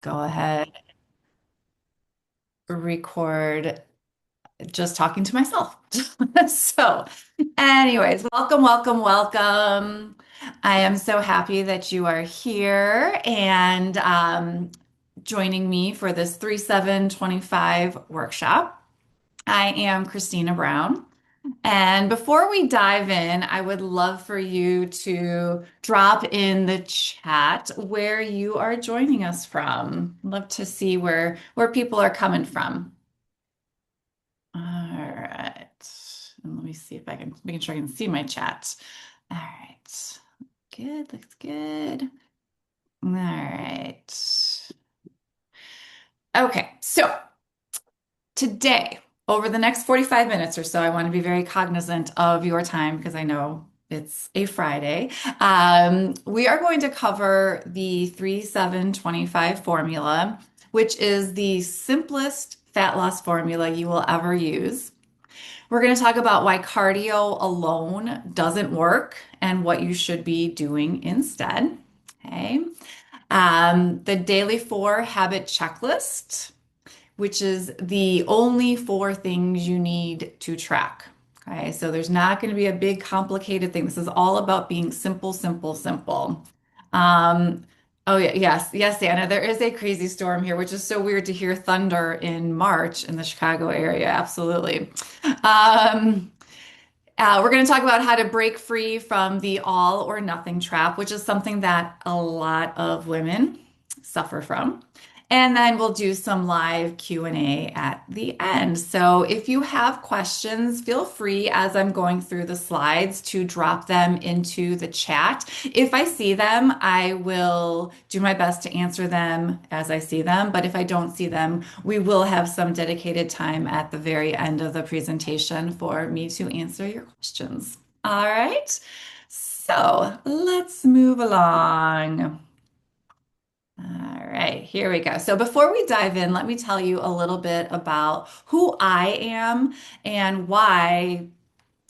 go ahead, record just talking to myself. So, anyways, welcome, welcome, welcome. I am so happy that you are here and joining me for this 3-7-25 workshop. I am Christina Brown. And before we dive in, I would love for you to drop in the chat where you are joining us from. Love to see where people are coming from. All right. And let me see if I can making sure I can see my chat. All right. Good, looks good. All right. Okay, so today, over the next 45 minutes or so, I want to be very cognizant of your time because I know it's a Friday. We are going to cover the 3-7-25 formula, which is the simplest fat loss formula you will ever use. We're going to talk about why cardio alone doesn't work and what you should be doing instead. Okay. The daily four habit checklist, which is the only four things you need to track. Okay, so there's not going to be a big complicated thing. This is all about being simple, simple, simple. Um, oh yeah, yes, yes, Anna. There is a crazy storm here, which is so weird to hear thunder in March in the Chicago area. Absolutely. Um, we're going to talk about how to break free from the all or nothing trap, which is something that a lot of women suffer from. And then we'll do some live Q&A at the end. So if you have questions, feel free as I'm going through the slides to drop them into the chat. If I see them, I will do my best to answer them as I see them. But if I don't see them, we will have some dedicated time at the very end of the presentation for me to answer your questions. All right. So let's move along. All right, here we go. So before we dive in, let me tell you a little bit about who I am and why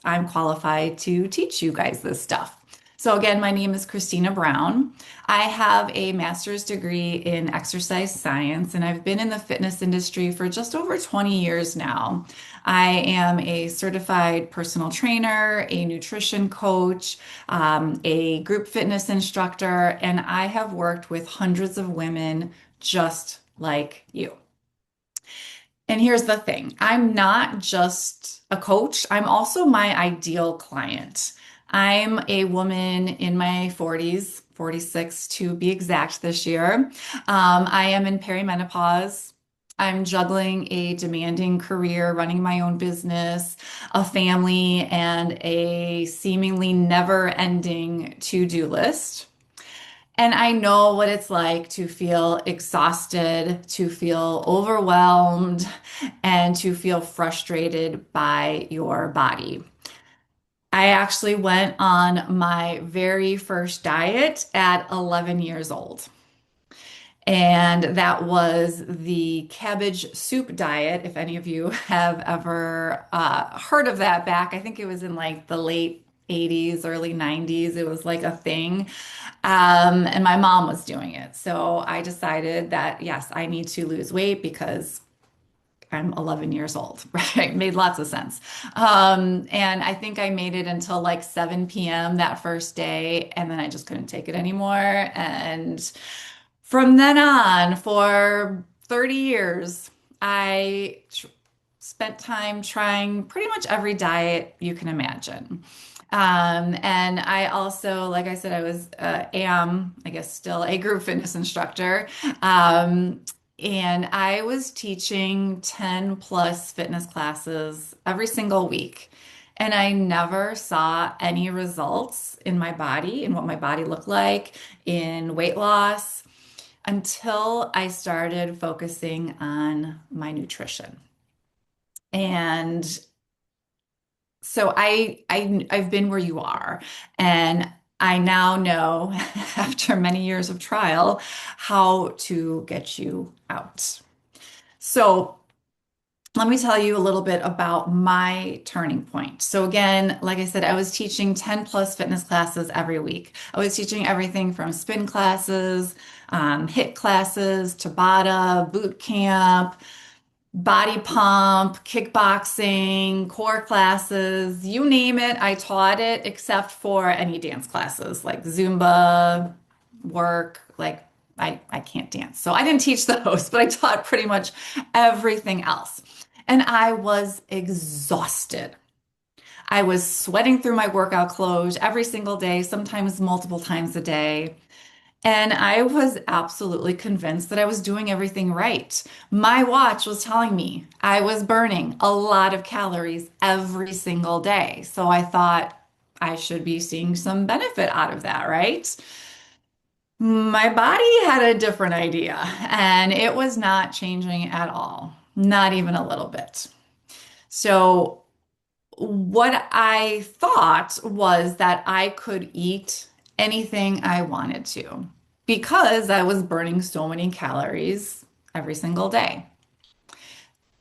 I'm qualified to teach you guys this stuff. So again, my name is Christina Brown. I have a master's degree in exercise science, and I've been in the fitness industry for just over 20 years now. I am a certified personal trainer, a nutrition coach, a group fitness instructor, and I have worked with hundreds of women just like you. And here's the thing, I'm not just a coach, I'm also my ideal client. I'm a woman in my 40s, 46 to be exact this year. I am in perimenopause. I'm juggling a demanding career, running my own business, a family, and a seemingly never-ending to-do list. And I know what it's like to feel exhausted, to feel overwhelmed, and to feel frustrated by your body. I actually went on my very first diet at 11 years old. And that was the cabbage soup diet. If any of you have ever heard of that back, I think it was in like the late 80s, early 90s. It was like a thing. And my mom was doing it. So I decided that, yes, I need to lose weight because I'm 11 years old, right? Made lots of sense. And I think I made it until like 7 p.m. that first day, and then I just couldn't take it anymore. And from then on, for 30 years, I spent time trying pretty much every diet you can imagine. And I also, like I said, I guess, still a group fitness instructor. And I was teaching 10 plus fitness classes every single week. And I never saw any results in my body, in what my body looked like, in weight loss, until I started focusing on my nutrition. And so I've been where you are, and I now know after many years of trial how to get you out. So let me tell you a little bit about my turning point. So again, like I said, I was teaching 10 plus fitness classes every week. I was teaching everything from spin classes, HIIT classes, Tabata, boot camp, body pump, kickboxing, core classes, you name it, I taught it except for any dance classes like Zumba, work, like I can't dance. So I didn't teach those, but I taught pretty much everything else. And I was exhausted. I was sweating through my workout clothes every single day, sometimes multiple times a day. And I was absolutely convinced that I was doing everything right. My watch was telling me I was burning a lot of calories every single day. So I thought I should be seeing some benefit out of that, right? My body had a different idea, and it was not changing at all, not even a little bit. So what I thought was that I could eat anything I wanted to because I was burning so many calories every single day.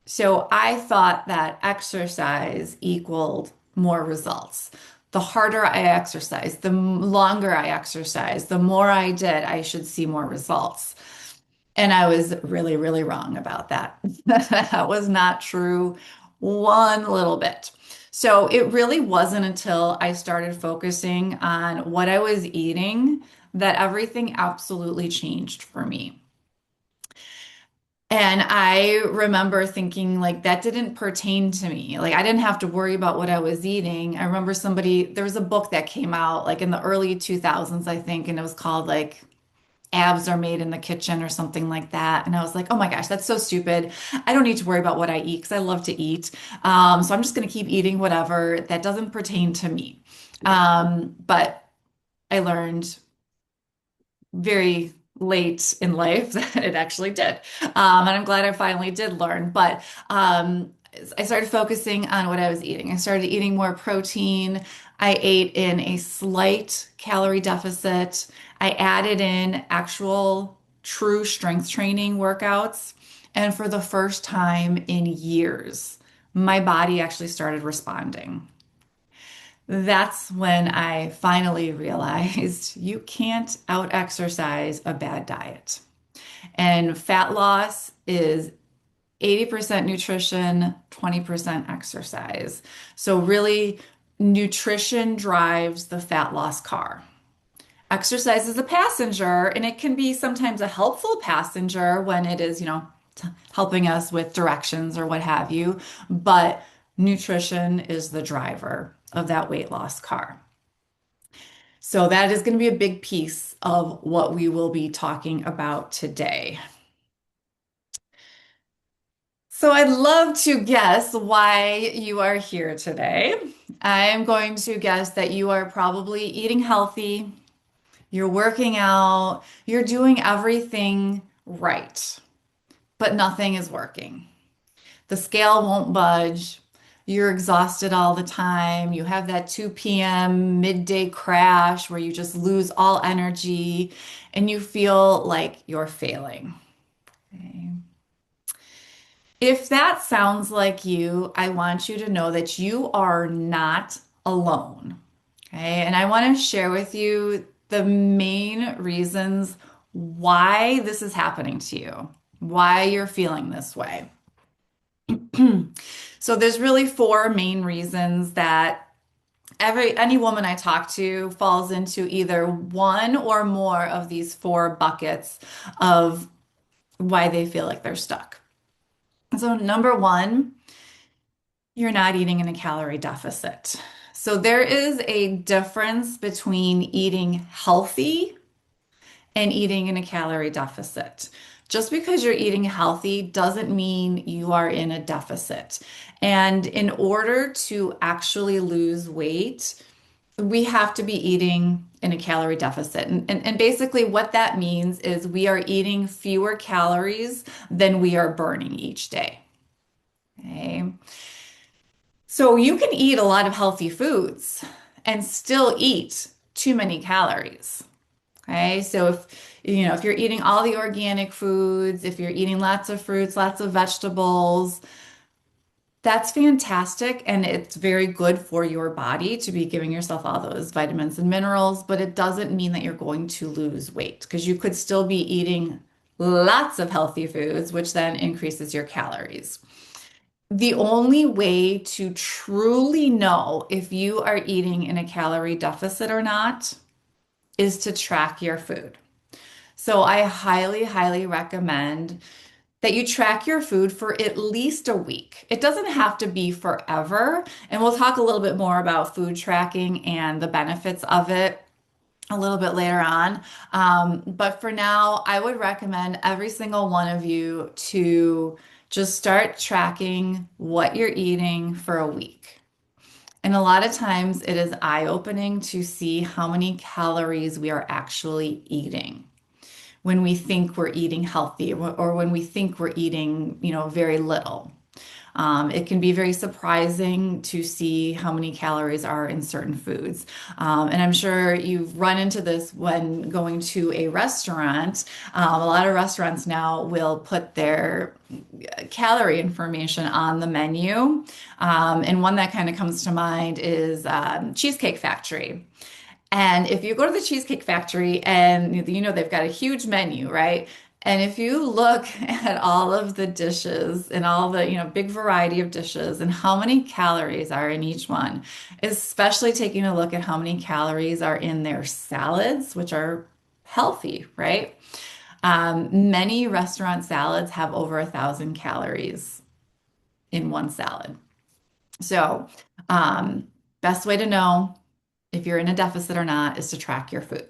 So I thought that exercise equaled more results. The harder I exercised, the longer I exercised, the more I did, I should see more results. And I was really, really wrong about that. That was not true one little bit. So it really wasn't until I started focusing on what I was eating that everything absolutely changed for me. And I remember thinking like that didn't pertain to me. Like I didn't have to worry about what I was eating. I remember there was a book that came out like in the early 2000s, I think, and it was called like Abs Are Made in the Kitchen or something like that. And I was like, oh my gosh, that's so stupid. I don't need to worry about what I eat because I love to eat. So I'm just going to keep eating whatever that doesn't pertain to me. But I learned very late in life that it actually did. And I'm glad I finally did learn. But I started focusing on what I was eating. I started eating more protein. I ate in a slight calorie deficit. I added in actual true strength training workouts. And for the first time in years, my body actually started responding. That's when I finally realized you can't out exercise a bad diet. And fat loss is 80% nutrition, 20% exercise. So, really, nutrition drives the fat loss car. Exercise is a passenger, and it can be sometimes a helpful passenger when it is, helping us with directions or what have you. But nutrition is the driver of that weight loss car. So, that is going to be a big piece of what we will be talking about today. So, I'd love to guess why you are here today. I am going to guess that you are probably eating healthy, you're working out, you're doing everything right, but nothing is working. The scale won't budge. You're exhausted all the time. You have that 2 p.m. midday crash where you just lose all energy and you feel like you're failing. Okay. If that sounds like you, I want you to know that you are not alone. Okay. And I want to share with you the main reasons why this is happening to you, why you're feeling this way. So there's really four main reasons that any woman I talk to falls into either one or more of these four buckets of why they feel like they're stuck. So number one, you're not eating in a calorie deficit. So there is a difference between eating healthy and eating in a calorie deficit. Just because you're eating healthy doesn't mean you are in a deficit. And in order to actually lose weight, we have to be eating in a calorie deficit. And basically, what that means is we are eating fewer calories than we are burning each day. Okay. So you can eat a lot of healthy foods and still eat too many calories. Okay, so if you're eating all the organic foods, if you're eating lots of fruits, lots of vegetables, That's fantastic, and it's very good for your body to be giving yourself all those vitamins and minerals, but it doesn't mean that you're going to lose weight because you could still be eating lots of healthy foods, which then increases your calories. The only way to truly know if you are eating in a calorie deficit or not is to track your food. So I highly, highly recommend that you track your food for at least a week. It doesn't have to be forever. And we'll talk a little bit more about food tracking and the benefits of it a little bit later on. But for now, I would recommend every single one of you to just start tracking what you're eating for a week. And a lot of times it is eye-opening to see how many calories we are actually eating when we think we're eating healthy or when we think we're eating, very little. It can be very surprising to see how many calories are in certain foods. And I'm sure you've run into this when going to a restaurant. A lot of restaurants now will put their calorie information on the menu. And one that kind of comes to mind is Cheesecake Factory. And if you go to the Cheesecake Factory and they've got a huge menu, right? And if you look at all of the dishes and all the, big variety of dishes and how many calories are in each one, especially taking a look at how many calories are in their salads, which are healthy, right? Many restaurant salads have over 1,000 calories in one salad. So, best way to know if you're in a deficit or not is to track your food.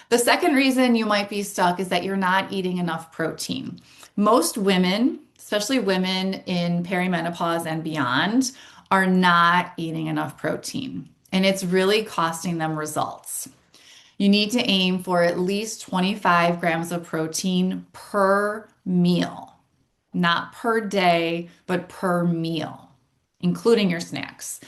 The second reason you might be stuck is that you're not eating enough protein. Most women, especially women in perimenopause and beyond, are not eating enough protein, and it's really costing them results. You need to aim for at least 25 grams of protein per meal, not per day, but per meal, including your snacks.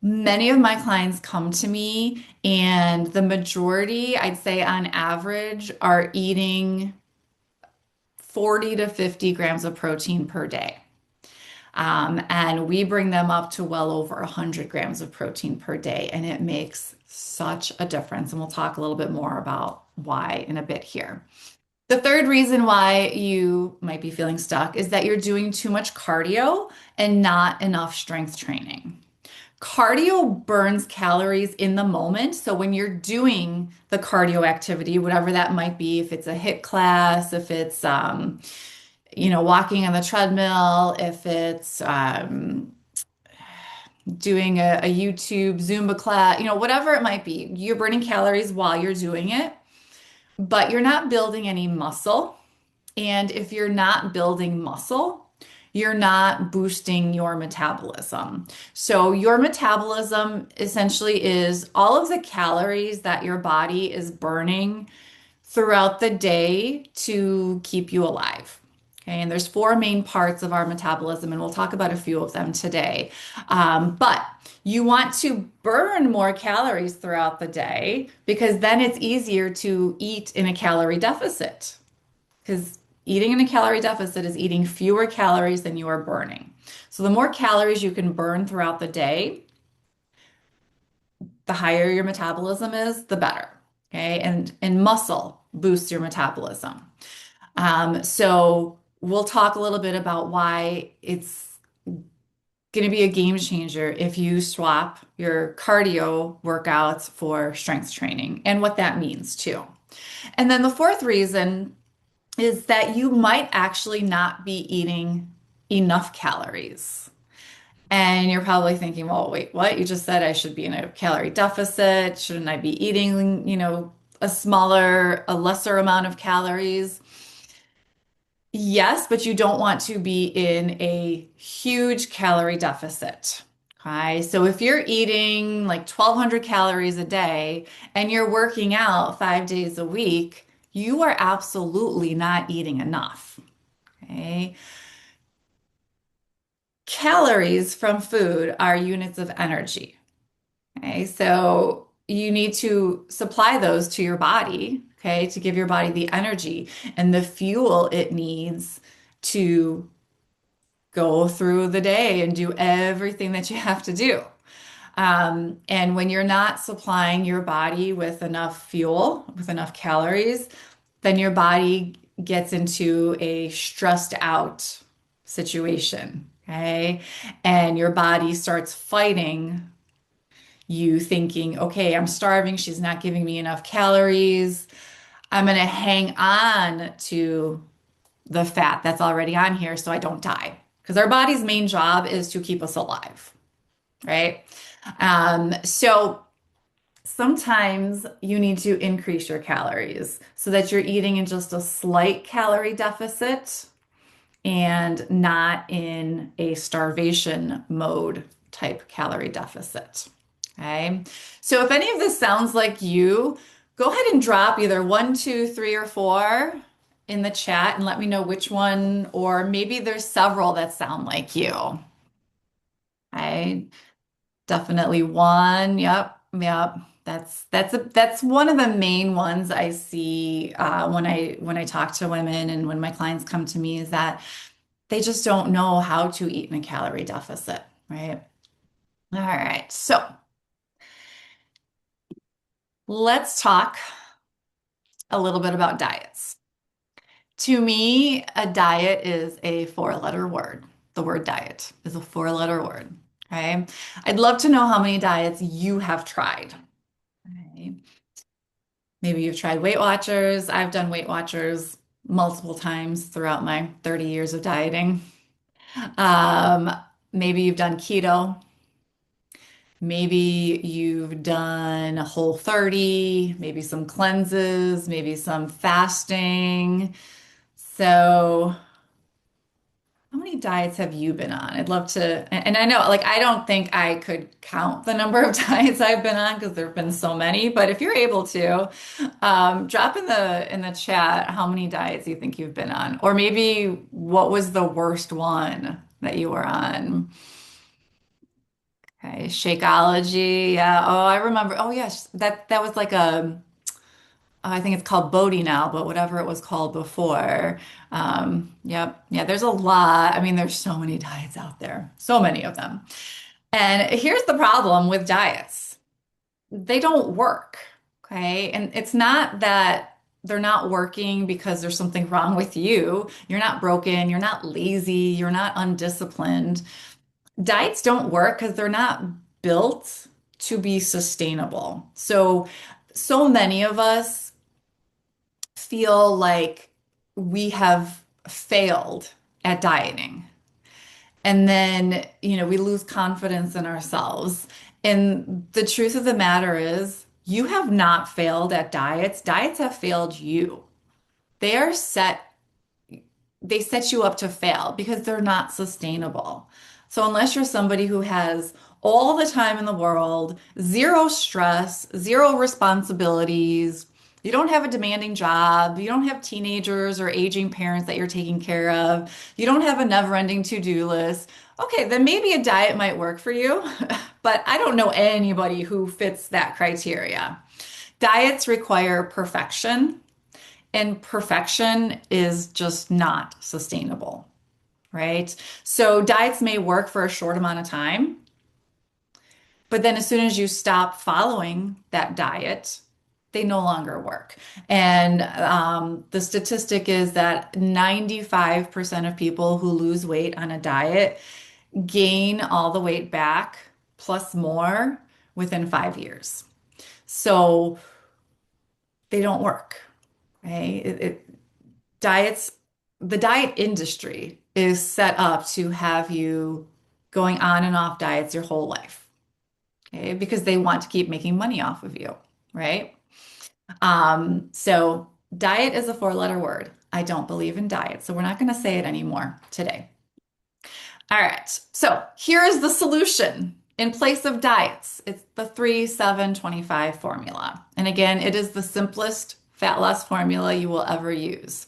Many of my clients come to me, and the majority, I'd say on average, are eating 40 to 50 grams of protein per day. And we bring them up to well over 100 grams of protein per day, and it makes such a difference. And we'll talk a little bit more about why in a bit here. The third reason why you might be feeling stuck is that you're doing too much cardio and not enough strength training. Cardio burns calories in the moment. So when you're doing the cardio activity, whatever that might be, if it's a HIIT class, if it's walking on the treadmill, if it's doing a YouTube Zumba class, whatever it might be, you're burning calories while you're doing it, but you're not building any muscle. And if you're not building muscle, you're not boosting your metabolism. So, your metabolism essentially is all of the calories that your body is burning throughout the day to keep you alive. Okay, and there's four main parts of our metabolism, and we'll talk about a few of them today. But you want to burn more calories throughout the day because then it's easier to eat in a calorie deficit. Because eating in a calorie deficit is eating fewer calories than you are burning. So the more calories you can burn throughout the day, the higher your metabolism is, the better. Okay, and muscle boosts your metabolism. So we'll talk a little bit about why it's going to be a game changer if you swap your cardio workouts for strength training and what that means too. And then the fourth reason is that you might actually not be eating enough calories. And you're probably thinking, well, wait, what? You just said I should be in a calorie deficit. Shouldn't I be eating, a lesser amount of calories? Yes, but you don't want to be in a huge calorie deficit. Okay, so if you're eating like 1,200 calories a day and you're working out 5 days a week, you are absolutely not eating enough. Okay, calories from food are units of energy. Okay, so you need to supply those to your body, okay, to give your body the energy and the fuel it needs to go through the day and do everything that you have to do. And when you're not supplying your body with enough fuel, with enough calories, then your body gets into a stressed out situation. Okay. And your body starts fighting you, thinking, okay, I'm starving. She's not giving me enough calories. I'm going to hang on to the fat that's already on here so I don't die. Because our body's main job is to keep us alive, right? So sometimes you need to increase your calories so that you're eating in just a slight calorie deficit and not in a starvation mode type calorie deficit. Okay. So if any of this sounds like you, go ahead and drop either one, two, three, or four in the chat and let me know which one, or maybe there's several that sound like you. Okay. Definitely one. Yep. Yep. That's one of the main ones I see when I talk to women and when my clients come to me is that they just don't know how to eat in a calorie deficit, right? All right. So let's talk a little bit about diets. To me, a diet is a four-letter word. The word diet is a four-letter word. Okay. I'd love to know how many diets you have tried. Okay. Maybe you've tried Weight Watchers. I've done Weight Watchers multiple times throughout my 30 years of dieting. Um, Maybe you've done keto. Maybe you've done Whole 30, maybe some cleanses, maybe some fasting. So, how many diets have you been on? I'd love to, and I know, like, I don't think I could count the number of diets I've been on because there have been so many, but if you're able to, drop in the chat how many diets you think you've been on, or maybe what was the worst one that you were on? Okay, Shakeology. Yeah. Oh, I remember. Oh, yes. That was like I think it's called Bodhi now, but whatever it was called before. Yep. Yeah, there's a lot. I mean, there's so many diets out there, so many of them. And here's the problem with diets. They don't work. Okay. And it's not that they're not working because there's something wrong with you. You're not broken. You're not lazy. You're not undisciplined. Diets don't work because they're not built to be sustainable. So many of us feel like we have failed at dieting. And then, we lose confidence in ourselves. And the truth of the matter is, you have not failed at diets. Diets have failed you. They are set they set you up to fail because they're not sustainable. So unless you're somebody who has all the time in the world, zero stress, zero responsibilities, you don't have a demanding job, you don't have teenagers or aging parents that you're taking care of, you don't have a never-ending to-do list, okay, then maybe a diet might work for you. But I don't know anybody who fits that criteria. Diets require perfection. And perfection is just not sustainable, right? So diets may work for a short amount of time, but then as soon as you stop following that diet, they no longer work. And the statistic is that 95% of people who lose weight on a diet gain all the weight back plus more within 5 years. So they don't work, right? Diets, the diet industry is set up to have you going on and off diets your whole life, okay? Because they want to keep making money off of you, right? So diet is a four-letter word. I don't believe in diet, so we're not going to say it anymore today. All right, so here is the solution in place of diets. It's the 3-7-25 formula. And again, it is the simplest fat loss formula you will ever use.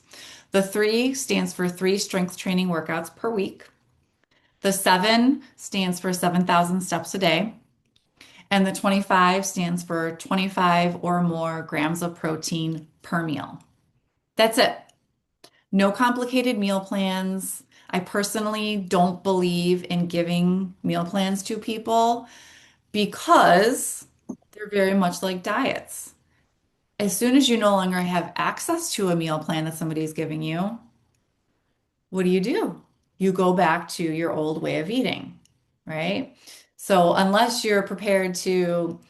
The 3 stands for 3 strength training workouts per week. The 7 stands for 7,000 steps a day. And the 25 stands for 25 or more grams of protein per meal. That's it. No complicated meal plans. I personally don't believe in giving meal plans to people because they're very much like diets. As soon as you no longer have access to a meal plan that somebody's giving you, what do? You go back to your old way of eating, right? So unless you're prepared to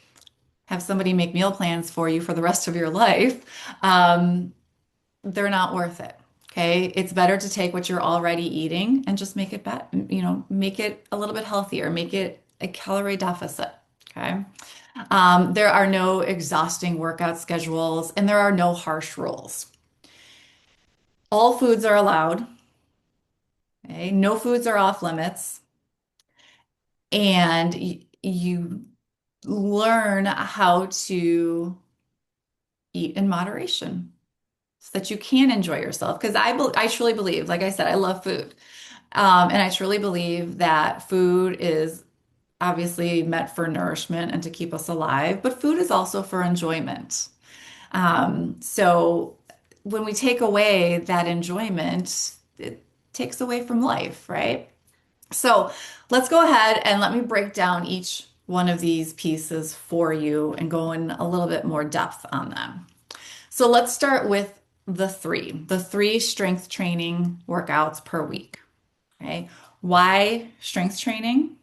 have somebody make meal plans for you for the rest of your life, they're not worth it. Okay. It's better to take what you're already eating and just make it better, make it a little bit healthier, make it a calorie deficit. Okay. There are no exhausting workout schedules and there are no harsh rules. All foods are allowed. Okay. No foods are off limits. And you learn how to eat in moderation so that you can enjoy yourself. Because I truly believe, like I said, I love food. And I truly believe that food is obviously meant for nourishment and to keep us alive, but food is also for enjoyment. So when we take away that enjoyment, it takes away from life, right? So let's go ahead and let me break down each one of these pieces for you and go in a little bit more depth on them. So let's start with the three strength training workouts per week. Okay. Why strength training?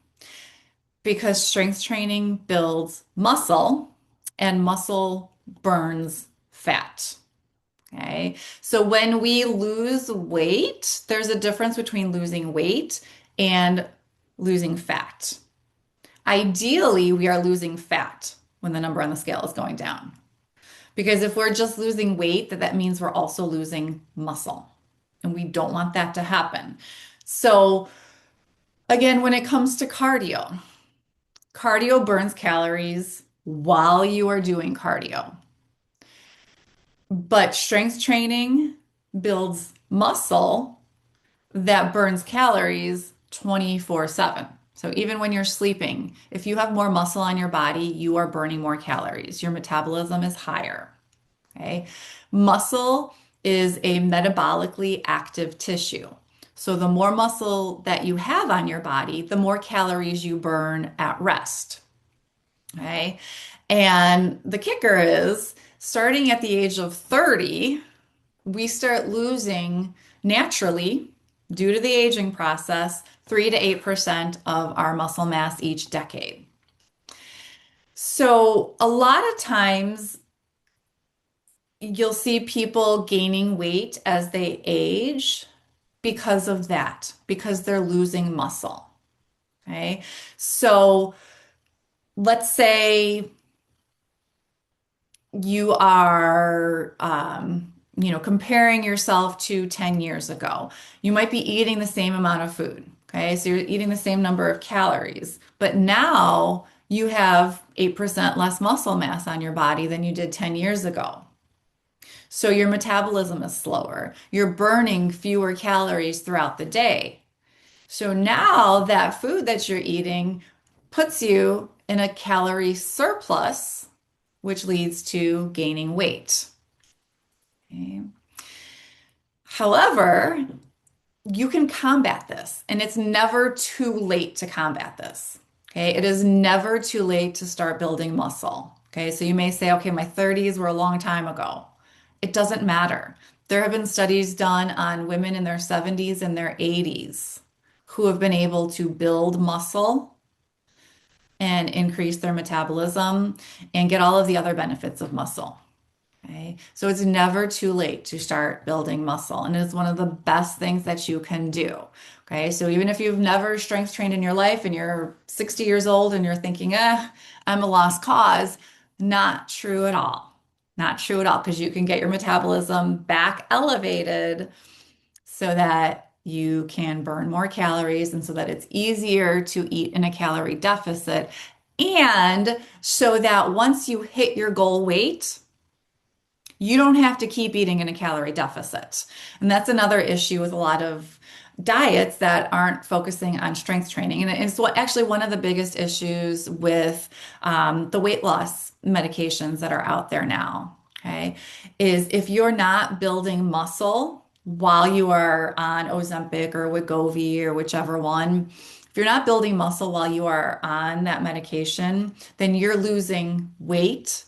Because strength training builds muscle and muscle burns fat. Okay. So when we lose weight, there's a difference between losing weight and losing fat. Ideally, we are losing fat when the number on the scale is going down. Because if we're just losing weight, that means we're also losing muscle. And we don't want that to happen. So again, when it comes to cardio, cardio burns calories while you are doing cardio. But strength training builds muscle that burns calories 24/7. So even when you're sleeping, if you have more muscle on your body, you are burning more calories. Your metabolism is higher. Okay. Muscle is a metabolically active tissue. So the more muscle that you have on your body, the more calories you burn at rest. Okay. And the kicker is starting at the age of 30, we start losing naturally, due to the aging process, 3 to 8% of our muscle mass each decade. So a lot of times you'll see people gaining weight as they age because of that, because they're losing muscle. Okay. So let's say you are, comparing yourself to 10 years ago. You might be eating the same amount of food. Okay. So you're eating the same number of calories, but now you have 8% less muscle mass on your body than you did 10 years ago. So your metabolism is slower. You're burning fewer calories throughout the day. So now that food that you're eating puts you in a calorie surplus, which leads to gaining weight. Okay. However, you can combat this, and it's never too late to combat this. Okay. It is never too late to start building muscle. Okay. So you may say, okay, my 30s were a long time ago. It doesn't matter. There have been studies done on women in their 70s and their 80s who have been able to build muscle and increase their metabolism and get all of the other benefits of muscle. Okay. So it's never too late to start building muscle, and it's one of the best things that you can do. Okay. So even if you've never strength trained in your life and you're 60 years old and you're thinking, I'm a lost cause, not true at all. Not true at all, because you can get your metabolism back elevated so that you can burn more calories and so that it's easier to eat in a calorie deficit. And so that once you hit your goal weight, you don't have to keep eating in a calorie deficit. And that's another issue with a lot of diets that aren't focusing on strength training. And it's actually one of the biggest issues with the weight loss medications that are out there now. Okay. Is if you're not building muscle while you are on Ozempic or Wegovy or whichever one, if you're not building muscle while you are on that medication, then you're losing weight,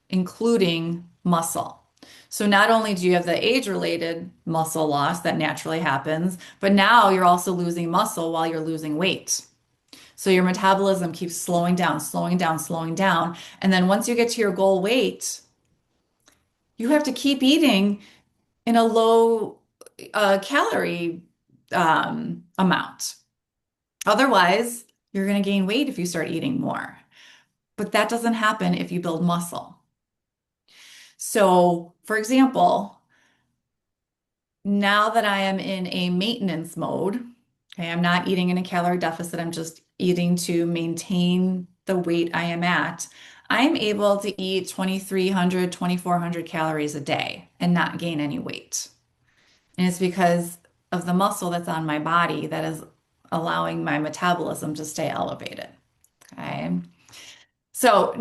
including muscle. So not only do you have the age-related muscle loss that naturally happens, but now you're also losing muscle while you're losing weight. So your metabolism keeps slowing down, slowing down, slowing down. And then once you get to your goal weight, you have to keep eating in a low calorie amount. Otherwise, you're going to gain weight if you start eating more. But that doesn't happen if you build muscle. So, for example, now that I am in a maintenance mode, okay, I'm not eating in a calorie deficit, I'm just eating to maintain the weight I am at. I'm able to eat 2,300, 2,400 calories a day and not gain any weight. And it's because of the muscle that's on my body that is allowing my metabolism to stay elevated. Okay. So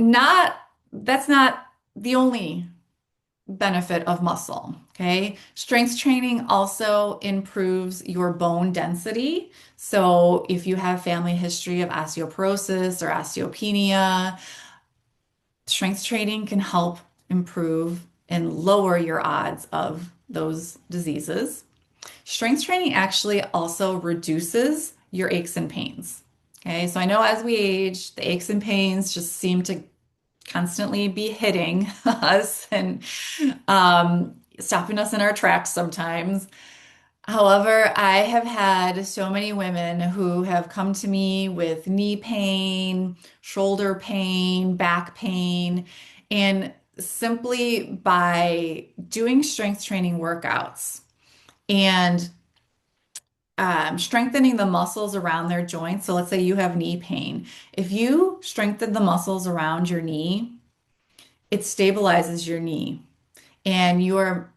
that's not the only benefit of muscle. Okay. Strength training also improves your bone density. So if you have family history of osteoporosis or osteopenia, strength training can help improve and lower your odds of those diseases. Strength training actually also reduces your aches and pains. Okay, so I know as we age, the aches and pains just seem to constantly be hitting us and stopping us in our tracks sometimes. However, I have had so many women who have come to me with knee pain, shoulder pain, back pain, and simply by doing strength training workouts and strengthening the muscles around their joints. So let's say you have knee pain. If you strengthen the muscles around your knee, it stabilizes your knee and you are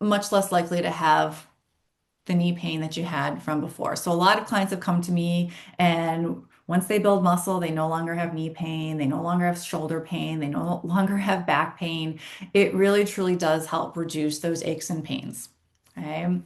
much less likely to have the knee pain that you had from before. So a lot of clients have come to me and once they build muscle, they no longer have knee pain, they no longer have shoulder pain, they no longer have back pain. It really truly does help reduce those aches and pains. Okay.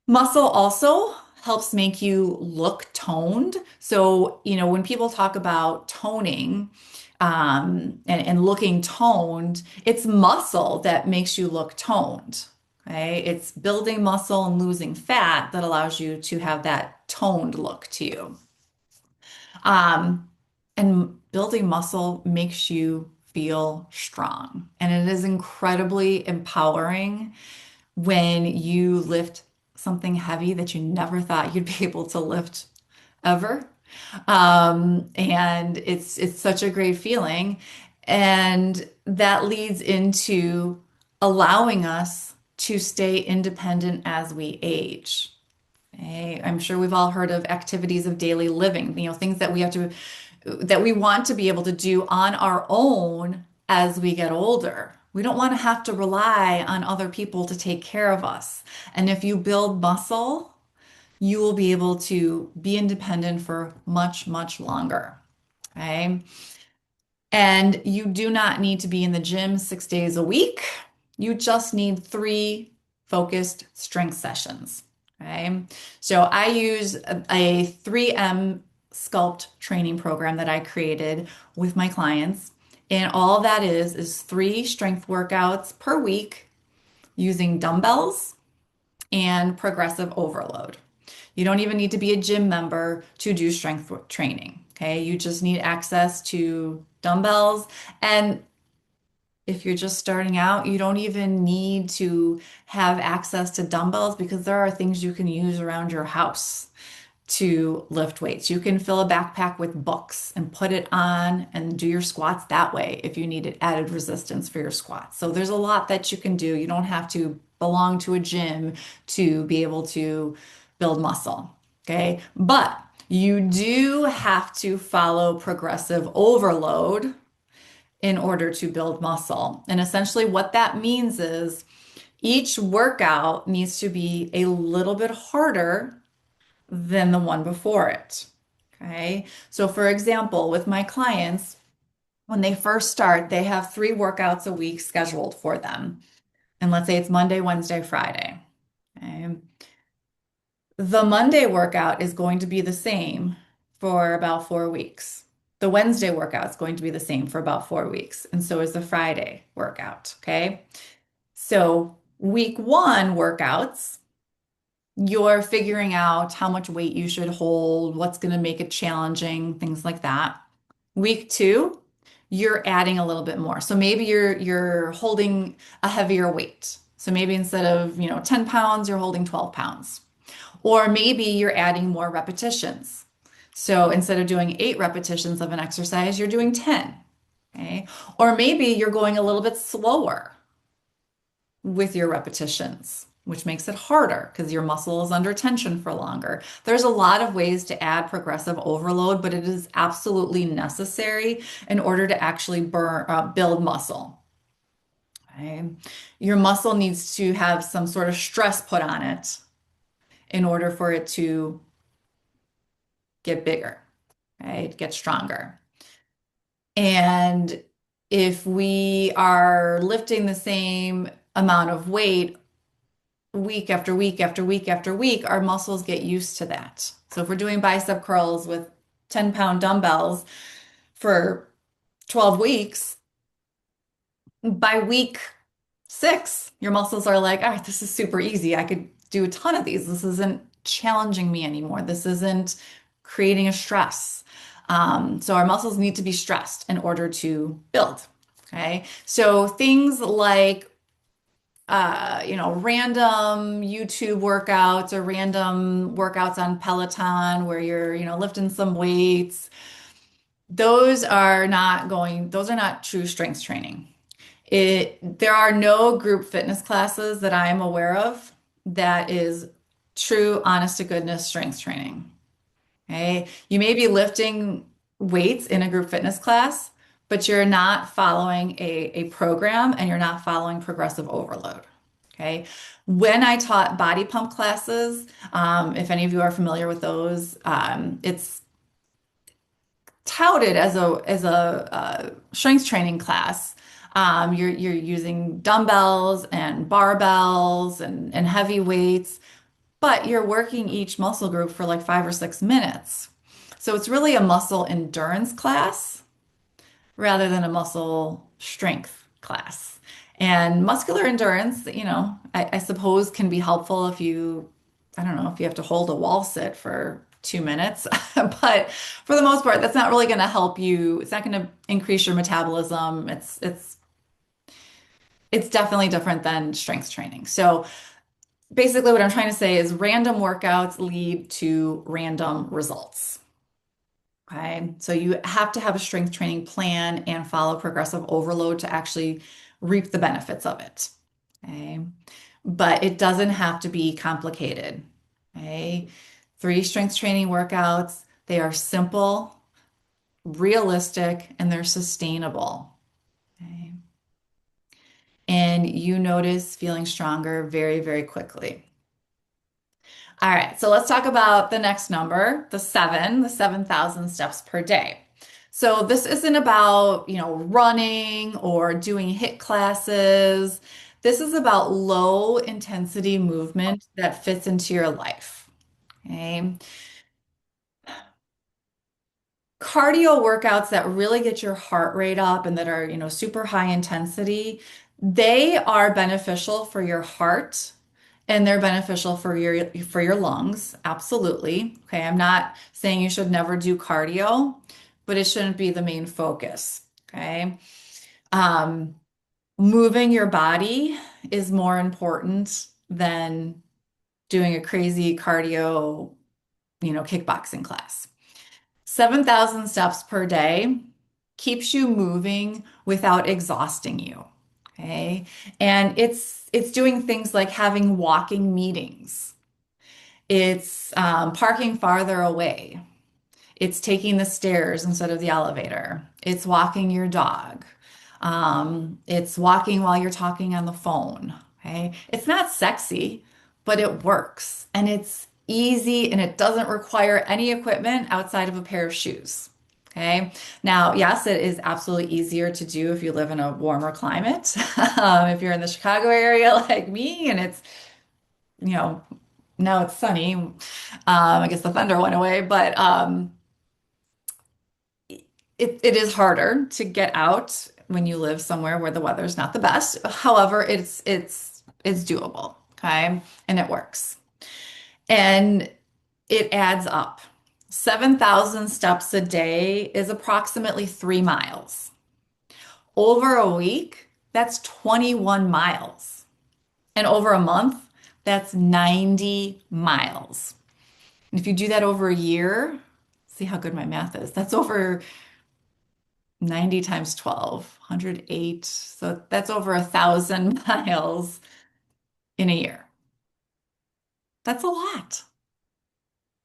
Muscle also helps make you look toned. So, when people talk about toning, and looking toned, it's muscle that makes you look toned. Okay. It's building muscle and losing fat that allows you to have that toned look to you. And building muscle makes you feel strong. And it is incredibly empowering when you lift something heavy that you never thought you'd be able to lift ever. And it's such a great feeling. And that leads into allowing us to stay independent as we age. Okay? I'm sure we've all heard of activities of daily living, things that we want to be able to do on our own as we get older. We don't want to have to rely on other people to take care of us. And if you build muscle, you will be able to be independent for much, much longer. Okay. And you do not need to be in the gym 6 days a week. You just need 3 focused strength sessions. Okay. So I use a 3M sculpt training program that I created with my clients. And all that is 3 strength workouts per week using dumbbells and progressive overload. You don't even need to be a gym member to do strength training. Okay. You just need access to dumbbells. And if you're just starting out, you don't even need to have access to dumbbells because there are things you can use around your house to lift weights. You can fill a backpack with books and put it on and do your squats that way if you needed added resistance for your squats. So there's a lot that you can do. You don't have to belong to a gym to be able to build muscle. Okay. But you do have to follow progressive overload in order to build muscle. And essentially, what that means is each workout needs to be a little bit harder than the one before it. Okay. So, for example, with my clients, when they first start, they have 3 workouts a week scheduled for them. And let's say it's Monday, Wednesday, Friday. Okay. The Monday workout is going to be the same for about 4 weeks. The Wednesday workout is going to be the same for about 4 weeks, and so is the Friday workout. Okay. So, week one workouts, you're figuring out how much weight you should hold, what's going to make it challenging, things like that. Week two, you're adding a little bit more. So maybe you're holding a heavier weight. So maybe instead of, 10 pounds, you're holding 12 pounds. Or maybe you're adding more repetitions. So instead of doing 8 repetitions of an exercise, you're doing 10. Okay. Or maybe you're going a little bit slower with your repetitions, which makes it harder because your muscle is under tension for longer. There's a lot of ways to add progressive overload, but it is absolutely necessary in order to actually build muscle. Okay? Your muscle needs to have some sort of stress put on it in order for it to get bigger, right? Get stronger. And if we are lifting the same amount of weight week after week after week after week, our muscles get used to that. So if we're doing bicep curls with 10-pound dumbbells for 12 weeks, by week 6, your muscles are like, all right, this is super easy. I could do a ton of these. This isn't challenging me anymore. This isn't creating a stress. So our muscles need to be stressed in order to build. Okay. So things like random YouTube workouts or random workouts on Peloton where you're, lifting some weights. Those are not true strength training. There are no group fitness classes that I am aware of that is true, honest to goodness strength training. Okay. You may be lifting weights in a group fitness class, but you're not following a program and you're not following progressive overload. Okay. When I taught body pump classes, if any of you are familiar with those, it's touted as a strength training class. You're using dumbbells and barbells and heavy weights, but you're working each muscle group for like 5 or 6 minutes. So it's really a muscle endurance class rather than a muscle strength class. And muscular endurance, I suppose can be helpful I don't know, if you have to hold a wall sit for 2 minutes. But for the most part, that's not really going to help you. It's not going to increase your metabolism. It's definitely different than strength training. So basically, what I'm trying to say is random workouts lead to random results. Okay. So you have to have a strength training plan and follow progressive overload to actually reap the benefits of it. Okay. But it doesn't have to be complicated. Okay. 3 strength training workouts, they are simple, realistic, and they're sustainable. Okay. And you notice feeling stronger very, very quickly. All right, so let's talk about the next number, the 7,000 steps per day. So this isn't about, running or doing HIIT classes. This is about low intensity movement that fits into your life. Okay. Cardio workouts that really get your heart rate up and that are, super high intensity, they are beneficial for your heart and they're beneficial for your lungs. Absolutely. Okay, I'm not saying you should never do cardio, but it shouldn't be the main focus. Okay. Um, Moving your body is more important than doing a crazy cardio, kickboxing class. 7,000 steps per day keeps you moving without exhausting you. Okay. And it's doing things like having walking meetings. It's parking farther away. It's taking the stairs instead of the elevator. It's walking your dog. It's walking while you're talking on the phone. Okay. It's not sexy, but it works and it's easy and it doesn't require any equipment outside of a pair of shoes. Okay. Now, yes, it is absolutely easier to do if you live in a warmer climate. If you're in the Chicago area like me and it's you know, now it's sunny. I guess the thunder went away, but it is harder to get out when you live somewhere where the weather's not the best. However, it's doable, okay? And it works. And it adds up. 7,000 steps a day is approximately 3 miles. Over a week, that's 21 miles. And over a month, that's 90 miles. And if you do that over a year, see how good my math is. That's over 90 times 12, 108. So that's over 1,000 miles in a year. That's a lot.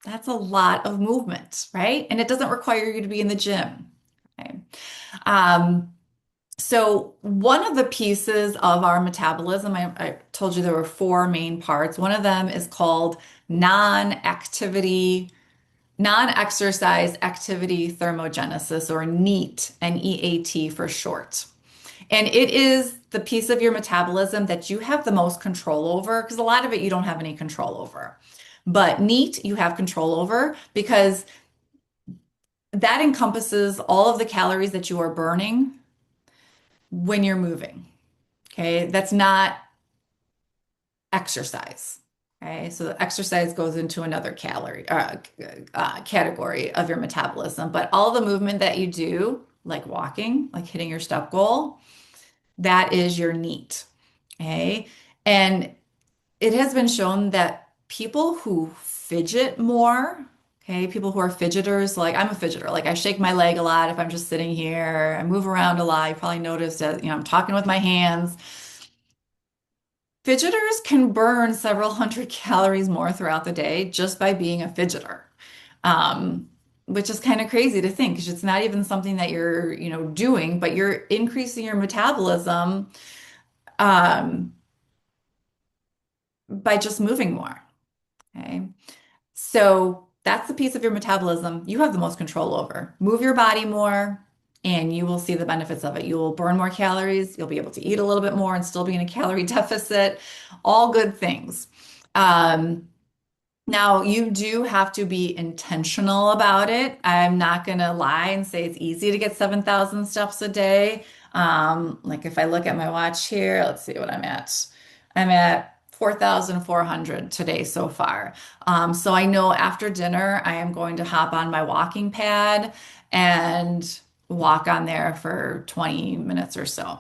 That's a lot of movement, right? And it doesn't require you to be in the gym. Okay. Um, so one of the pieces of our metabolism, I told you there were four main parts. One of them is called non-activity, non-exercise activity thermogenesis, or NEAT, N-E-A-T for short. And it is the piece of your metabolism that you have the most control over, because a lot of it you don't have any control over. But NEAT, you have control over because that encompasses all of the calories that you are burning when you're moving. Okay. That's not exercise. Okay. So the exercise goes into another category of your metabolism. But all the movement that you do, like walking, like hitting your step goal, that is your NEAT. Okay. And it has been shown that people who fidget more, okay, people who are fidgeters, like I'm a fidgeter, like I shake my leg a lot if I'm just sitting here, I move around a lot. You probably noticed that, I'm talking with my hands. Fidgeters can burn several hundred calories more throughout the day just by being a fidgeter. Um, which is kind of crazy to think because it's not even something that you're, doing, but you're increasing your metabolism um, by just moving more. Okay. So that's the piece of your metabolism you have the most control over. Move your body more, and you will see the benefits of it. You will burn more calories. You'll be able to eat a little bit more and still be in a calorie deficit. All good things. Um, Now, you do have to be intentional about it. I'm not going to lie and say it's easy to get 7,000 steps a day. Like if I look at my watch here, let's see what I'm at. I'm at 4,400 today so far. So I know after dinner, I am going to hop on my walking pad and walk on there for 20 minutes or so.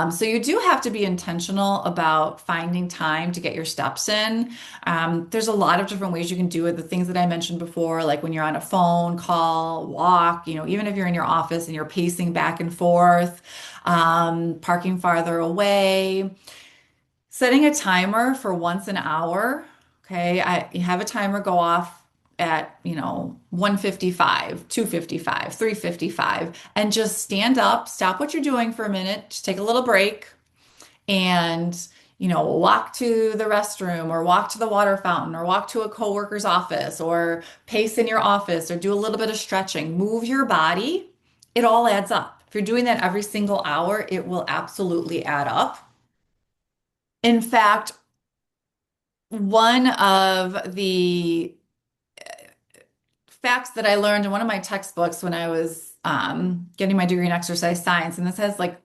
So you do have to be intentional about finding time to get your steps in. There's a lot of different ways you can do it. The things that I mentioned before, like when you're on a phone call, walk, even if you're in your office and you're pacing back and forth, parking farther away, setting a timer for once an hour. Okay. You have a timer go off at, 1:55, 2:55, 3:55, and just stand up, stop what you're doing for a minute, just take a little break and walk to the restroom or walk to the water fountain or walk to a coworker's office or pace in your office or do a little bit of stretching. Move your body. It all adds up. If you're doing that every single hour, it will absolutely add up. In fact, one of the facts that I learned in one of my textbooks when I was getting my degree in exercise science, and this has like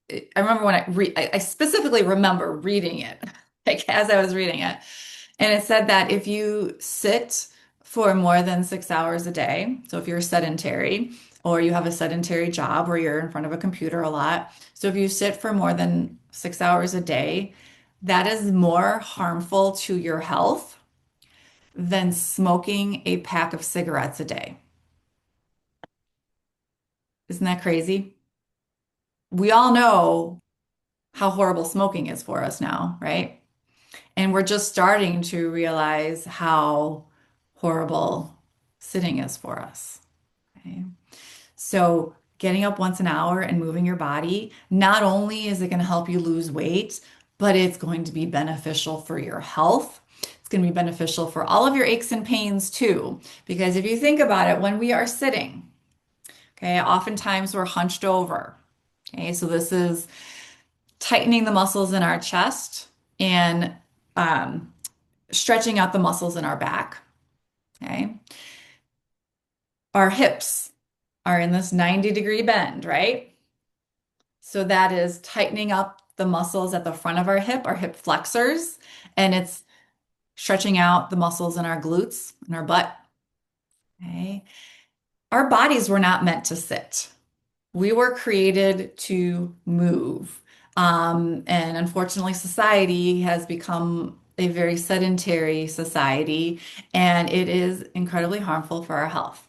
I remember when I specifically remember reading it, like as I was reading it. And it said that if you sit for more than 6 hours a day, so if you're sedentary or you have a sedentary job where you're in front of a computer a lot, so if you sit for more than 6 hours a day, that is more harmful to your health than smoking a pack of cigarettes a day. Isn't that crazy? We all know how horrible smoking is for us now, right? And we're just starting to realize how horrible sitting is for us. Okay. So, getting up once an hour and moving your body, not only is it going to help you lose weight, but it's going to be beneficial for your health. It's going to be beneficial for all of your aches and pains too. Because if you think about it, when we are sitting, okay, oftentimes we're hunched over. Okay, so this is tightening the muscles in our chest and stretching out the muscles in our back. Okay. Our hips are in this 90-degree bend, right? So that is tightening up the muscles at the front of our hip flexors, and it's stretching out the muscles in our glutes and our butt. Okay. Our bodies were not meant to sit. We were created to move. And unfortunately, society has become a very sedentary society, and it is incredibly harmful for our health.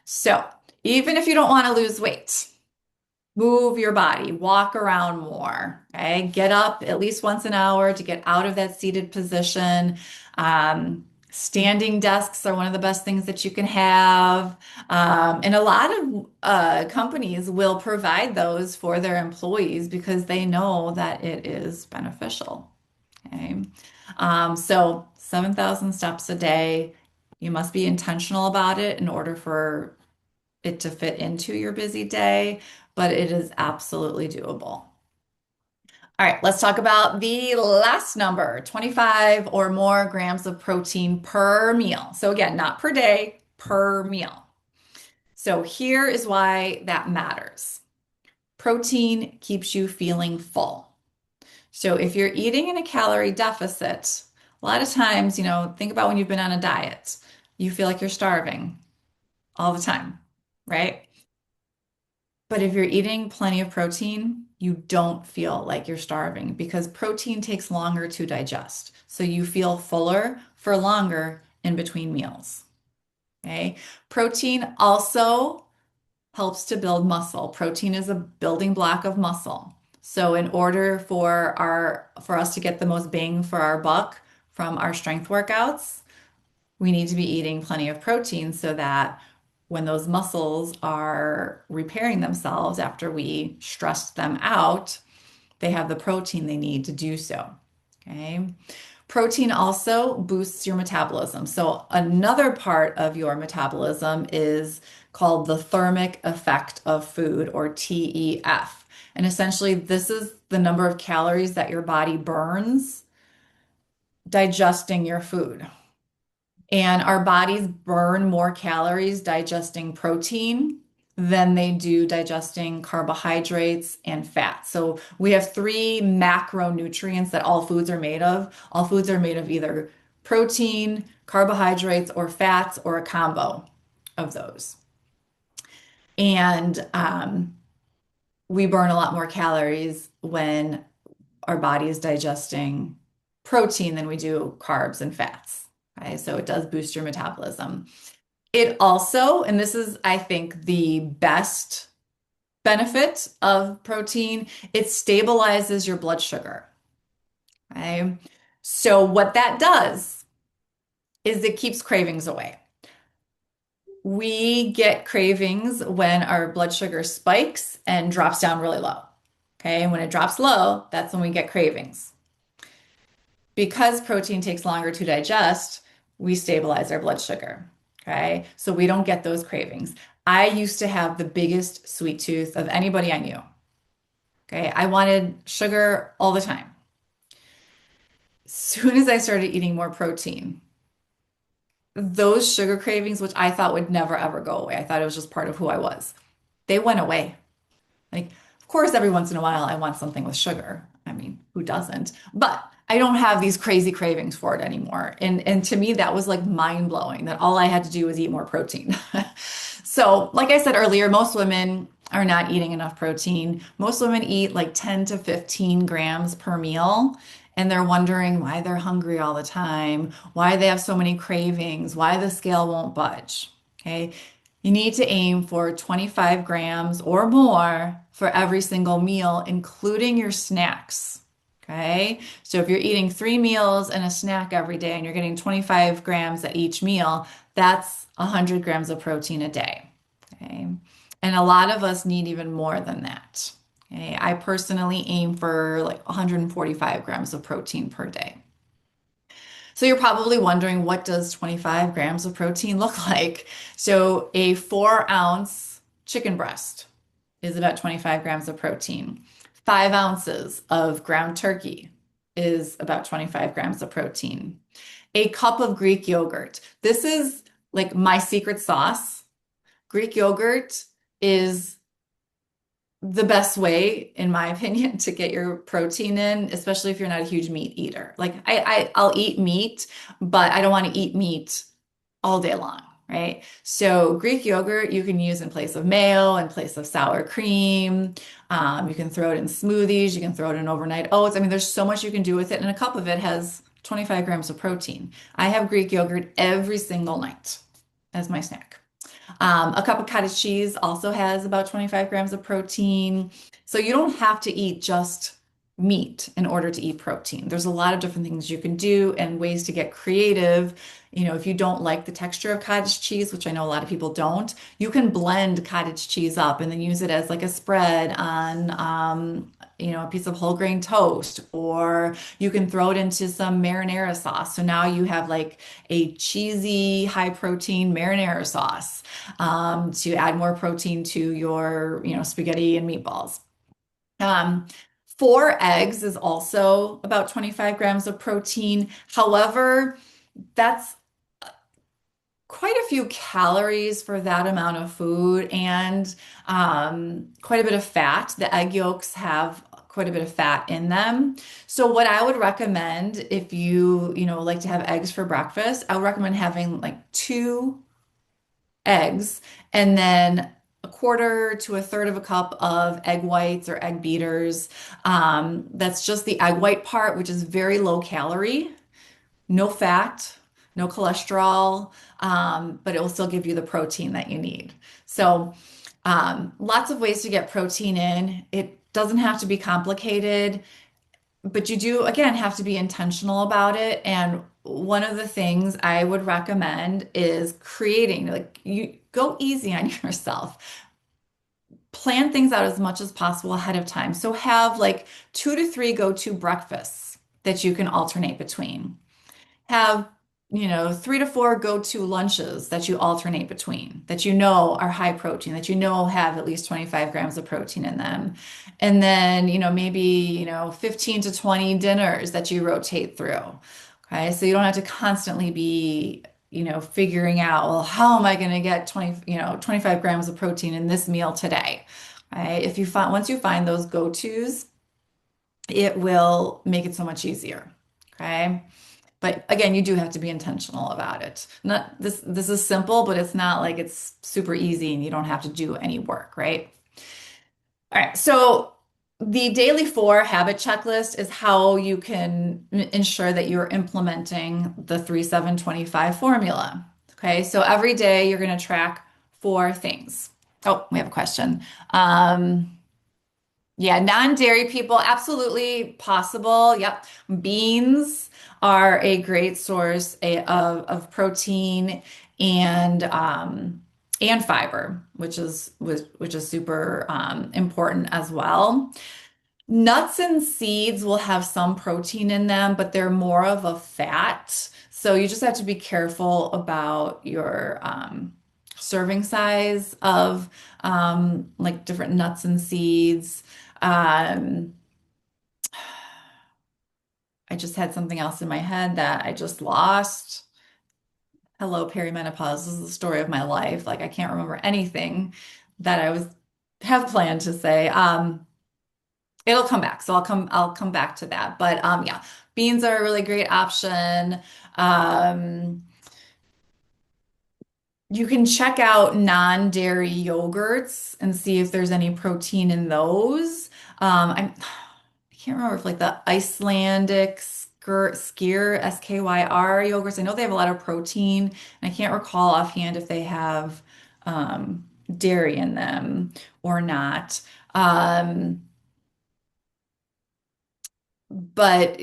So, even if you don't want to lose weight, move your body, walk around more, okay? Get up at least once an hour to get out of that seated position. Standing desks are one of the best things that you can have. And a lot of companies will provide those for their employees because they know that it is beneficial. Okay. So 7,000 steps a day. You must be intentional about it in order for it to fit into your busy day, but it is absolutely doable. All right, let's talk about the last number, 25 or more grams of protein per meal. So again, not per day, per meal. So here is why that matters. Protein keeps you feeling full. So if you're eating in a calorie deficit, a lot of times, think about when you've been on a diet, you feel like you're starving all the time, right? But if you're eating plenty of protein, you don't feel like you're starving because protein takes longer to digest. So you feel fuller for longer in between meals. Okay. Protein also helps to build muscle. Protein is a building block of muscle. So in order for us to get the most bang for our buck from our strength workouts, we need to be eating plenty of protein so that when those muscles are repairing themselves after we stressed them out, they have the protein they need to do so. Okay. Protein also boosts your metabolism. So, another part of your metabolism is called the thermic effect of food, or TEF. And essentially, this is the number of calories that your body burns digesting your food. And our bodies burn more calories digesting protein than they do digesting carbohydrates and fats. So we have three macronutrients that all foods are made of. All foods are made of either protein, carbohydrates, or fats, or a combo of those. And we burn a lot more calories when our body is digesting protein than we do carbs and fats. Okay, so it does boost your metabolism. It also, and this is, I think, the best benefit of protein, it stabilizes your blood sugar. Okay. So what that does is it keeps cravings away. We get cravings when our blood sugar spikes and drops down really low. Okay. And when it drops low, that's when we get cravings. Because protein takes longer to digest, we stabilize our blood sugar. Okay. So we don't get those cravings. I used to have the biggest sweet tooth of anybody I knew. Okay. I wanted sugar all the time. As soon as I started eating more protein, those sugar cravings, which I thought would never ever go away, I thought it was just part of who I was, they went away. Like, of course, every once in a while I want something with sugar. I mean, who doesn't? But I don't have these crazy cravings for it anymore. And to me, that was like mind blowing that all I had to do was eat more protein. So, like I said earlier, most women are not eating enough protein. Most women eat like 10 to 15 grams per meal, and they're wondering why they're hungry all the time, why they have so many cravings, why the scale won't budge. Okay. You need to aim for 25 grams or more for every single meal, including your snacks. Okay. So if you're eating three meals and a snack every day and you're getting 25 grams at each meal, that's 100 grams of protein a day. Okay. And a lot of us need even more than that. Okay. I personally aim for like 145 grams of protein per day. So you're probably wondering, what does 25 grams of protein look like? So a 4-ounce chicken breast is about 25 grams of protein. 5 ounces of ground turkey is about 25 grams of protein. a cup of Greek yogurt. This is like my secret sauce. Greek yogurt is the best way, in my opinion, to get your protein in, especially if you're not a huge meat eater. Like I'll eat meat, but I don't want to eat meat all day long, right? So Greek yogurt you can use in place of mayo, in place of sour cream. You can throw it in smoothies. You can throw it in overnight oats. I mean, there's so much you can do with it, and a cup of it has 25 grams of protein. I have Greek yogurt every single night as my snack. A cup of cottage cheese also has about 25 grams of protein. So you don't have to eat just meat in order to eat protein. There's a lot of different things you can do and ways to get creative. You know, if you don't like the texture of cottage cheese, which I know a lot of people don't, you can blend cottage cheese up and then use it as like a spread on, a piece of whole grain toast, or you can throw it into some marinara sauce. So now you have like a cheesy, high protein marinara sauce to add more protein to your, spaghetti and meatballs. Um, 4 eggs is also about 25 grams of protein. However, that's quite a few calories for that amount of food and quite a bit of fat. The egg yolks have quite a bit of fat in them. So what I would recommend if you like to have eggs for breakfast, I would recommend having like 2 eggs and then a quarter to a third of a cup of egg whites or egg beaters. That's just the egg white part, which is very low calorie, no fat, no cholesterol, but it will still give you the protein that you need. So, lots of ways to get protein in. It doesn't have to be complicated, but you do, again, have to be intentional about it. And one of the things I would recommend is creating, like, you go easy on yourself. Plan things out as much as possible ahead of time. So have like 2 to 3 go-to breakfasts that you can alternate between. Have, 3 to 4 go-to lunches that you alternate between, that you know are high protein, that you know have at least 25 grams of protein in them. And then, maybe, 15 to 20 dinners that you rotate through. Okay. So you don't have to constantly be, figuring out, well, how am I going to get 25 grams of protein in this meal today? Right. Once you find those go-tos, it will make it so much easier. Okay. But again, you do have to be intentional about it. Not this is simple, but it's not like it's super easy and you don't have to do any work, right? All right. So the daily 4 habit checklist is how you can ensure that you're implementing the 3-7-25 formula. Okay. So every day you're going to track 4 things. Oh, we have a question. Um, yeah, non-dairy people, absolutely possible. Yep. Beans are a great source of protein and and fiber, which is super important as well. Nuts and seeds will have some protein in them, but they're more of a fat. So you just have to be careful about your serving size of like different nuts and seeds. Um, I just had something else in my head that I just lost. Hello, perimenopause. This is the story of my life. Like I can't remember anything that I was have planned to say. It'll come back. So I'll come back to that. But yeah, beans are a really great option. Um, you can check out non-dairy yogurts and see if there's any protein in those. I can't remember if like the Icelandic skyr, SKYR yogurts. I know they have a lot of protein. And I can't recall offhand if they have dairy in them or not. Um, but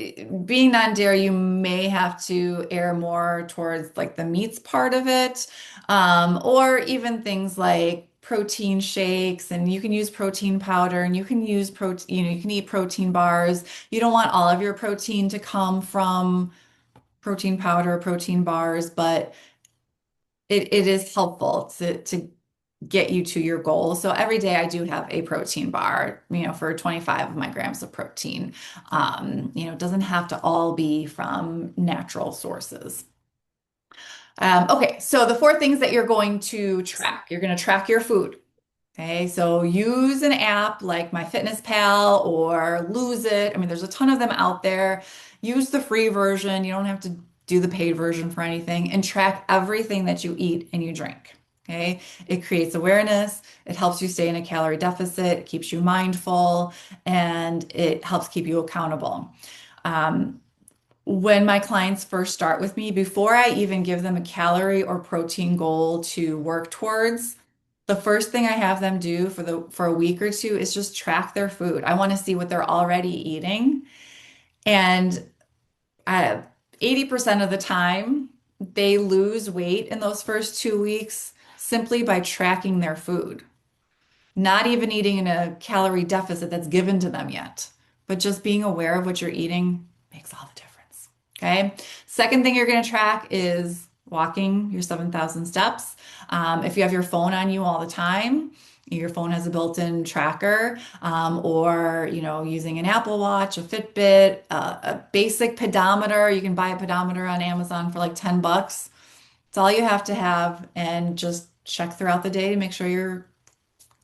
being non-dairy, you may have to err more towards like the meats part of it, or even things like protein shakes, and you can use protein powder, and you can use protein, you can eat protein bars. You don't want all of your protein to come from protein powder, protein bars, but it is helpful to get you to your goal. So every day I do have a protein bar, for 25 of my grams of protein. It doesn't have to all be from natural sources. Okay, so the four things that you're going to track. You're going to track your food. Okay, so use an app like MyFitnessPal or Lose It. I mean, there's a ton of them out there. Use the free version. You don't have to do the paid version for anything and track everything that you eat and you drink. Okay, it creates awareness. It helps you stay in a calorie deficit. It keeps you mindful and it helps keep you accountable. Um, when my clients first start with me, before I even give them a calorie or protein goal to work towards, the first thing I have them do for a week or two is just track their food. I want to see what they're already eating. And 80% of the time, they lose weight in those first 2 weeks simply by tracking their food, not even eating in a calorie deficit that's given to them yet, but just being aware of what you're eating makes all the difference. Okay. Second thing you're going to track is walking your 7,000 steps. If you have your phone on you all the time, your phone has a built-in tracker, or using an Apple Watch, a Fitbit, a basic pedometer. You can buy a pedometer on Amazon for like $10. It's all you have to have, and just check throughout the day to make sure you're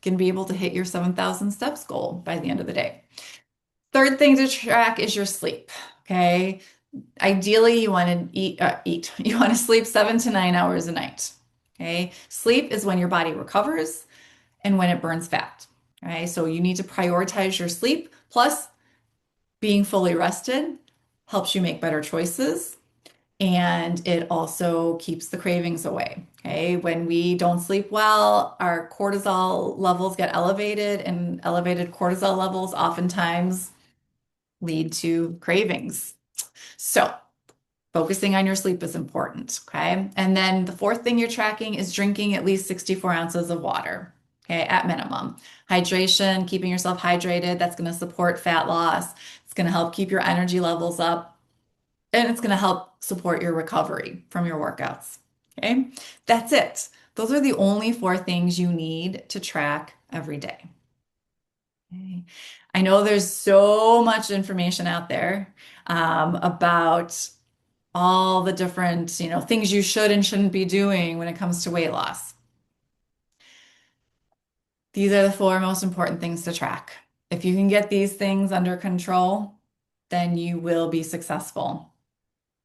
going to be able to hit your 7,000 steps goal by the end of the day. Third thing to track is your sleep. Okay. Ideally, you want to eat. You want to sleep 7 to 9 hours a night. Okay. Sleep is when your body recovers and when it burns fat. Okay. So you need to prioritize your sleep. Plus, being fully rested helps you make better choices and it also keeps the cravings away. Okay. When we don't sleep well, our cortisol levels get elevated, and elevated cortisol levels oftentimes lead to cravings. So, focusing on your sleep is important. Okay. And then the fourth thing you're tracking is drinking at least 64 ounces of water. Okay. At minimum. Hydration, keeping yourself hydrated, that's going to support fat loss. It's going to help keep your energy levels up and it's going to help support your recovery from your workouts. Okay. That's it. Those are the only four things you need to track every day. Okay. I know there's so much information out there about all the different, things you should and shouldn't be doing when it comes to weight loss. These are the four most important things to track. If you can get these things under control, then you will be successful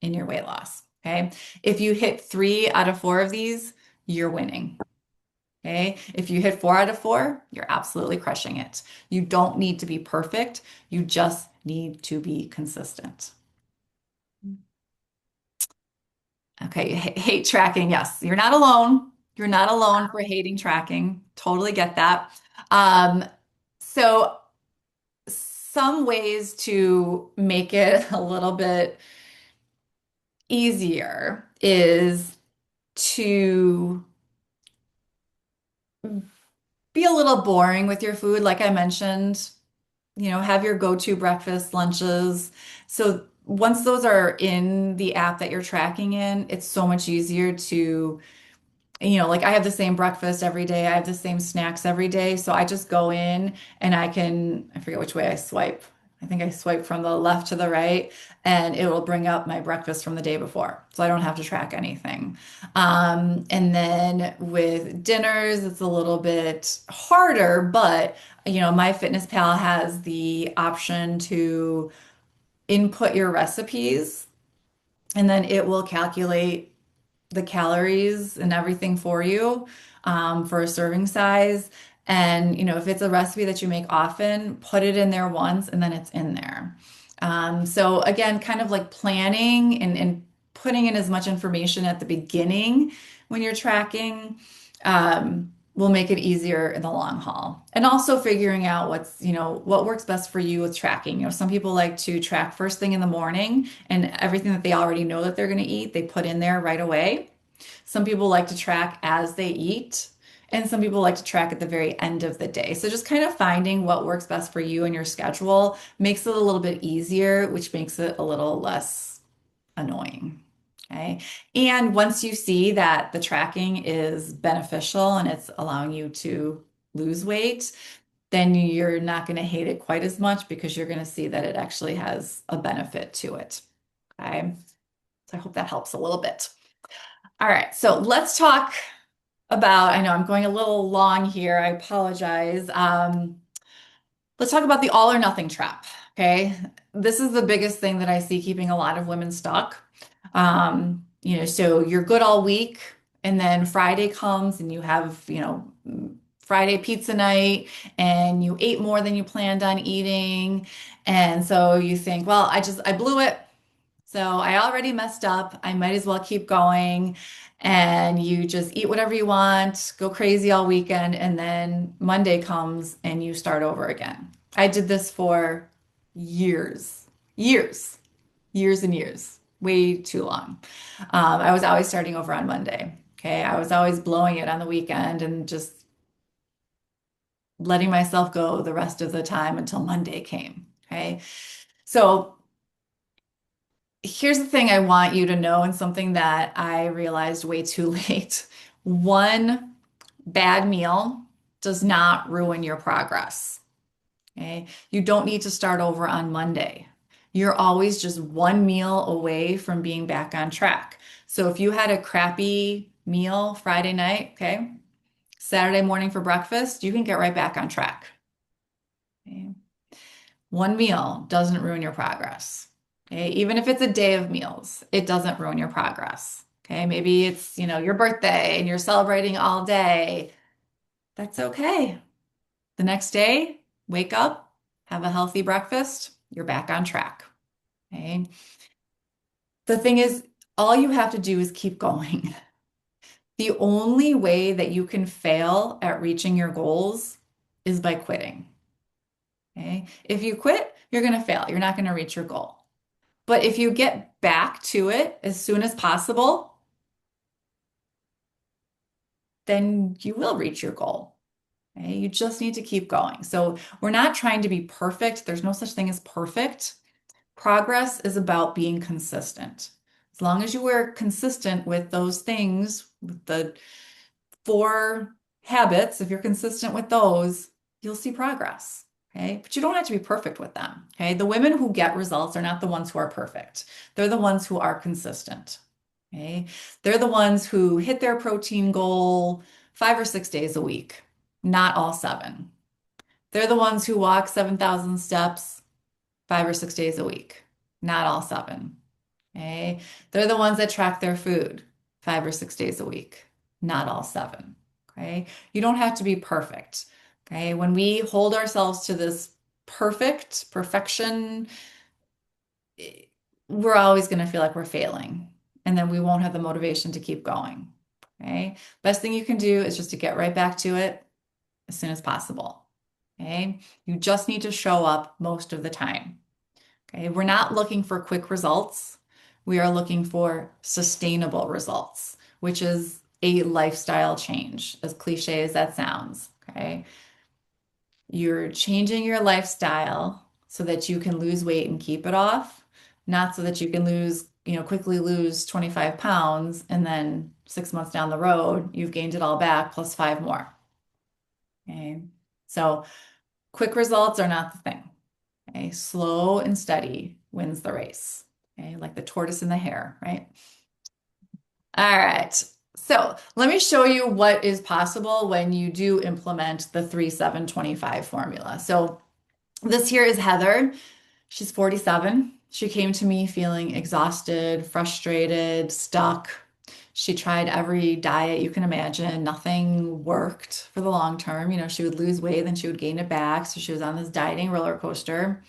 in your weight loss. Okay. If you hit 3 out of 4 of these, you're winning. Okay. If you hit 4 out of 4, you're absolutely crushing it. You don't need to be perfect. You just need to be consistent. Okay. Hate tracking. Yes. You're not alone. You're not alone for hating tracking. Totally get that. Um, so some ways to make it a little bit easier is to be a little boring with your food. Like I mentioned, have your go-to breakfast, lunches. So once those are in the app that you're tracking in, it's so much easier to like I have the same breakfast every day. I have the same snacks every day. So I just go in and I forget which way I swipe. I think I swipe from the left to the right and it will bring up my breakfast from the day before. So I don't have to track anything. And then with dinners, it's a little bit harder, but MyFitnessPal has the option to input your recipes and then it will calculate the calories and everything for you for a serving size. And, if it's a recipe that you make often, put it in there once and then it's in there. So again, kind of like planning and putting in as much information at the beginning when you're tracking will make it easier in the long haul. And also figuring out what works best for you with tracking. Some people like to track first thing in the morning and everything that they already know that they're going to eat, they put in there right away. Some people like to track as they eat, and some people like to track at the very end of the day. So just kind of finding what works best for you and your schedule makes it a little bit easier, which makes it a little less annoying. Okay. And once you see that the tracking is beneficial and it's allowing you to lose weight, then you're not going to hate it quite as much because you're going to see that it actually has a benefit to it. Okay. So I hope that helps a little bit. All right. So let's talk about, I know I'm going a little long here. I apologize. Let's talk about the all or nothing trap. Okay. This is the biggest thing that I see keeping a lot of women stuck. So you're good all week, and then Friday comes and you have, Friday pizza night and you ate more than you planned on eating. And so you think, well, I blew it. So I already messed up. I might as well keep going. And you just eat whatever you want, go crazy all weekend, and then Monday comes and you start over again. I did this for years, years, years and years, way too long. I was always starting over on Monday. Okay. I was always blowing it on the weekend and just letting myself go the rest of the time until Monday came. Okay. So here's the thing I want you to know, and something that I realized way too late. One bad meal does not ruin your progress. Okay. You don't need to start over on Monday. You're always just one meal away from being back on track. So if you had a crappy meal Friday night, okay, Saturday morning for breakfast, you can get right back on track. Okay. One meal doesn't ruin your progress. Okay. Even if it's a day of meals, it doesn't ruin your progress. Okay. Maybe it's, your birthday and you're celebrating all day. That's okay. The next day, wake up, have a healthy breakfast, you're back on track. Okay. The thing is, all you have to do is keep going. The only way that you can fail at reaching your goals is by quitting. Okay. If you quit, you're going to fail. You're not going to reach your goal. But if you get back to it as soon as possible, then you will reach your goal. Okay? You just need to keep going. So we're not trying to be perfect. There's no such thing as perfect. Progress is about being consistent. As long as you were consistent with those things, with the four habits, if you're consistent with those, you'll see progress. Okay. But you don't have to be perfect with them. Okay. The women who get results are not the ones who are perfect. They're the ones who are consistent. Okay. They're the ones who hit their protein goal 5 or 6 days a week, not all seven. They're the ones who walk 7,000 steps 5 or 6 days a week, not all seven. Okay. They're the ones that track their food 5 or 6 days a week, not all seven. Okay. You don't have to be perfect. Okay. When we hold ourselves to this perfection, we're always going to feel like we're failing. And then we won't have the motivation to keep going. Okay. Best thing you can do is just to get right back to it as soon as possible. Okay. You just need to show up most of the time. Okay, we're not looking for quick results. We are looking for sustainable results, which is a lifestyle change, as cliche as that sounds. Okay, you're changing your lifestyle so that you can lose weight and keep it off, not so that you can quickly lose 25 pounds and then 6 months down the road, you've gained it all back plus five more. Okay, so quick results are not the thing. Okay, slow and steady wins the race. Okay, like the tortoise and the hare, right? All right. So let me show you what is possible when you do implement the 3-7-25 formula. So this here is Heather. She's 47. She came to me feeling exhausted, frustrated, stuck. She tried every diet you can imagine. Nothing worked for the long term. She would lose weight, then she would gain it back. So she was on this dieting roller coaster.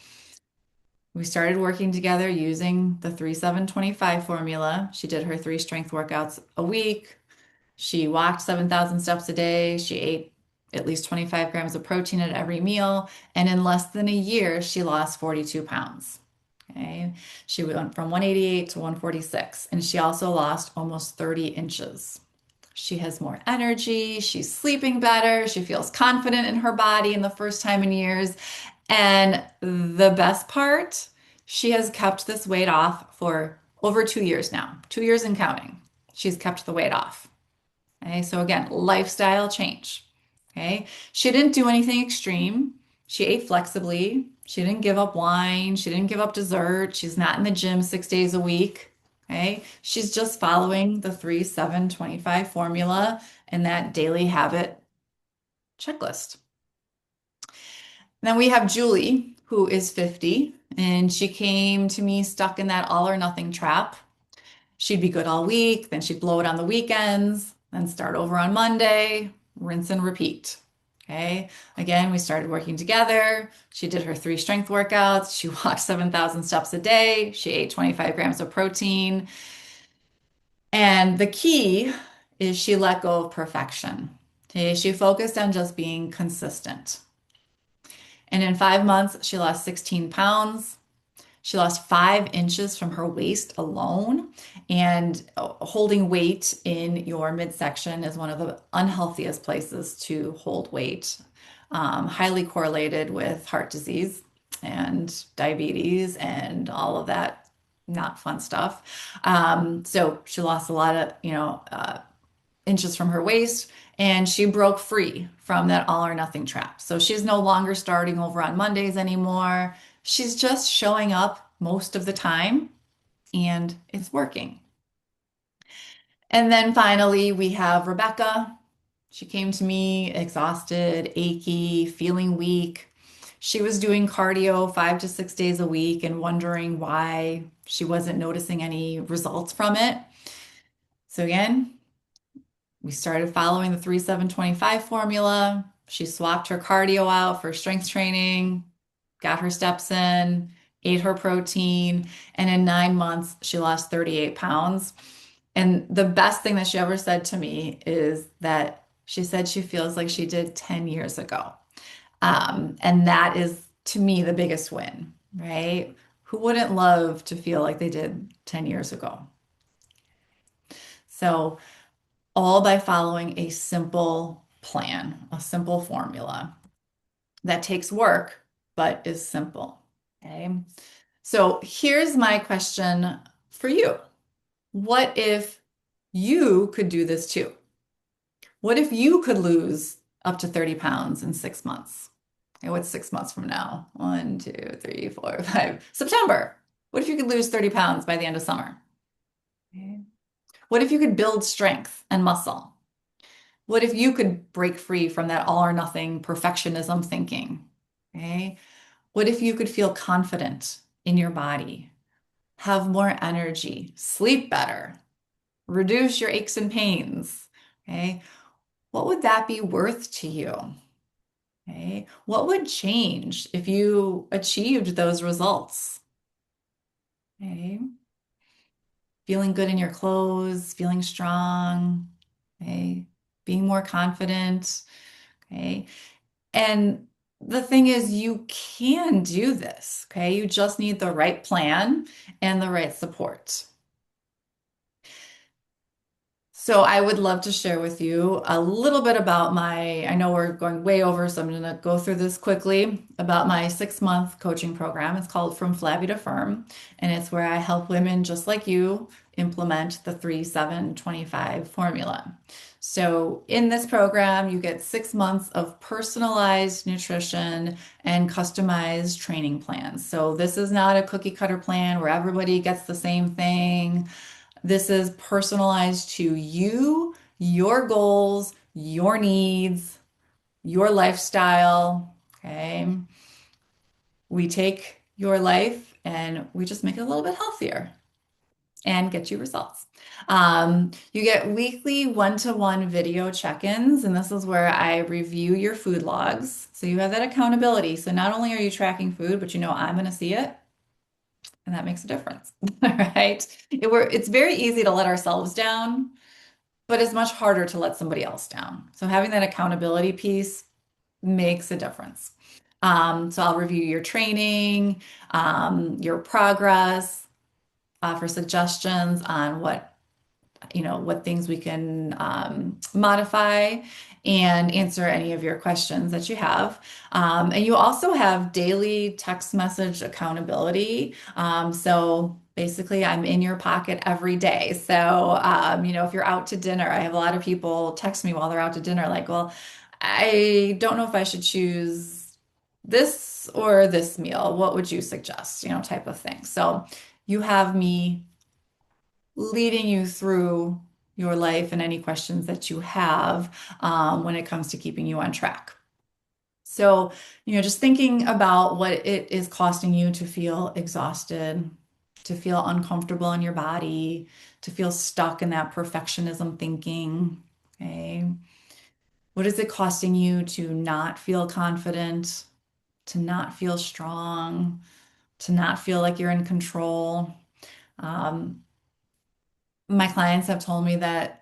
We started working together using the 3-7-25 formula. She did her three strength workouts a week. She walked 7,000 steps a day. She ate at least 25 grams of protein at every meal. And in less than a year, she lost 42 pounds. Okay. She went from 188 to 146. And she also lost almost 30 inches. She has more energy. She's sleeping better. She feels confident in her body in the first time in years. And the best part, she has kept this weight off for over 2 years now, 2 years and counting. She's kept the weight off. Okay, so again, lifestyle change. Okay, she didn't do anything extreme. She ate flexibly. She didn't give up wine. She didn't give up dessert. She's not in the gym 6 days a week. Okay, she's just following the 3-7-25 formula and that daily habit checklist. Then we have Julie, who is 50, and she came to me stuck in that all or nothing trap. She'd be good all week, then she'd blow it on the weekends, then start over on Monday, rinse and repeat. Okay. Again, we started working together. She did her 3 strength workouts. She walked 7,000 steps a day. She ate 25 grams of protein. And the key is she let go of perfection. Okay. She focused on just being consistent. And in 5 months, she lost 16 pounds. She lost 5 inches from her waist alone. And holding weight in your midsection is one of the unhealthiest places to hold weight. Highly correlated with heart disease and diabetes and all of that not fun stuff. So she lost a lot of, inches from her waist, and she broke free from that all or nothing trap. So she's no longer starting over on Mondays anymore. She's just showing up most of the time, and it's working. And then finally, we have Rebecca. She came to me exhausted, achy, feeling weak. She was doing cardio 5 to 6 days a week and wondering why she wasn't noticing any results from it. So again, we started following the 3-7-25 formula. She swapped her cardio out for strength training, got her steps in, ate her protein, and in 9 months, she lost 38 pounds. And the best thing that she ever said to me is that she said she feels like she did 10 years ago. And that is, to me, the biggest win, right? Who wouldn't love to feel like they did 10 years ago? So, all by following a simple plan, a simple formula that takes work, but is simple. Okay. So here's my question for you. What if you could do this too? What if you could lose up to 30 pounds in 6 months? Okay, what's 6 months from now? 1, 2, 3, 4, 5. September. What if you could lose 30 pounds by the end of summer? Okay. What if you could build strength and muscle? What if you could break free from that all or nothing perfectionism thinking? Okay. What if you could feel confident in your body, have more energy, sleep better, reduce your aches and pains? Okay. What would that be worth to you? Okay. What would change if you achieved those results? Okay. Feeling good in your clothes, feeling strong, okay. Being more confident, okay. And the thing is, you can do this, okay? You just need the right plan and the right support. So I would love to share with you a little bit about I know we're going way over, so I'm going to go through this quickly about my 6 month coaching program. It's called From Flabby to Firm, and it's where I help women just like you implement the 3-7-25 formula. So in this program, you get 6 months of personalized nutrition and customized training plans. So this is not a cookie cutter plan where everybody gets the same thing. This is personalized to you, your goals, your needs, your lifestyle. Okay. We take your life and we just make it a little bit healthier and get you results. You get weekly one-to-one video check-ins, and this is where I review your food logs. So you have that accountability. So not only are you tracking food, but you know I'm going to see it, and that makes a difference. All right. It's very easy to let ourselves down, but it's much harder to let somebody else down. So having that accountability piece makes a difference. So I'll review your training, your progress, offer suggestions on what things we can modify and answer any of your questions that you have. And you also have daily text message accountability. So Basically, I'm in your pocket every day. So, if you're out to dinner, I have a lot of people text me while they're out to dinner, like, well, I don't know if I should choose this or this meal. What would you suggest? Type of thing. So, you have me leading you through your life and any questions that you have when it comes to keeping you on track. So, just thinking about what it is costing you to feel exhausted, to feel uncomfortable in your body, to feel stuck in that perfectionism thinking. Okay. What is it costing you to not feel confident, to not feel strong, to not feel like you're in control? Um, my clients have told me that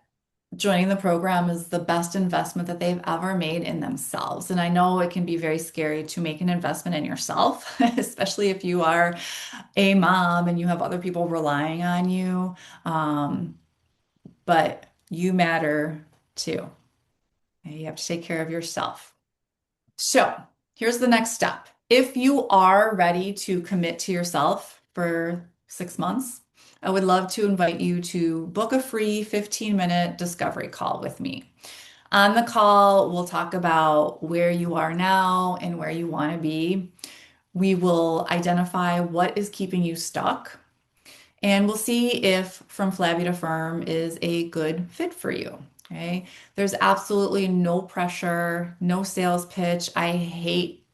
joining the program is the best investment that they've ever made in themselves. And I know it can be very scary to make an investment in yourself, especially if you are a mom and you have other people relying on you. Um, but you matter too. Okay, you have to take care of yourself. So here's the next step. If you are ready to commit to yourself for 6 months, I would love to invite you to book a free 15-minute discovery call with me. On the call, we'll talk about where you are now and where you want to be. We will identify what is keeping you stuck, and we'll see if From Flabby to Firm is a good fit for you. Okay. There's absolutely no pressure, no sales pitch. I hate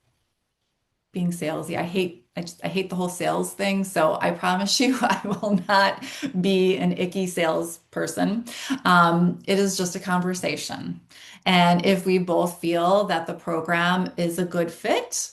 being salesy. I hate the whole sales thing. So I promise you, I will not be an icky salesperson. It is just a conversation. And if we both feel that the program is a good fit,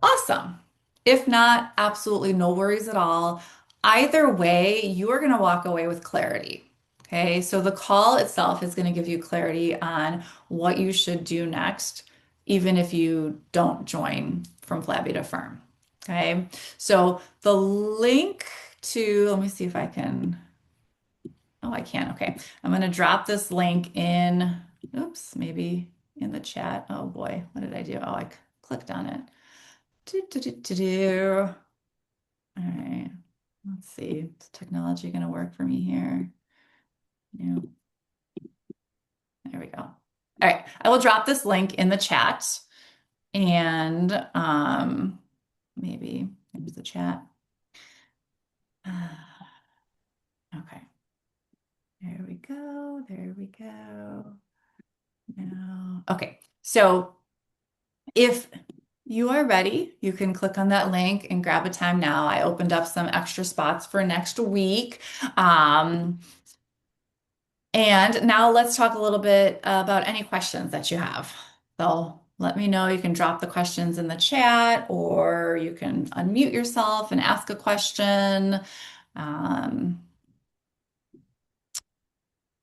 awesome. If not, absolutely no worries at all. Either way, you are going to walk away with clarity. Okay, so the call itself is going to give you clarity on what you should do next, even if you don't join From Flabby to Firm. Okay, so the link to, let me see if I can, oh, I can. Okay, I'm going to drop this link in, oops, maybe in the chat. Oh boy, what did I do? Oh, I clicked on it. Do, do, do, do, do. All right. Let's see. Is technology going to work for me here? Yeah. There we go. All right. I will drop this link in the chat and maybe there's the chat. Okay. There we go. There we go. Now, okay. So if you are ready, you can click on that link and grab a time now. I opened up some extra spots for next week. Um, And now let's talk a little bit about any questions that you have. So let me know. You can drop the questions in the chat or you can unmute yourself and ask a question. Um,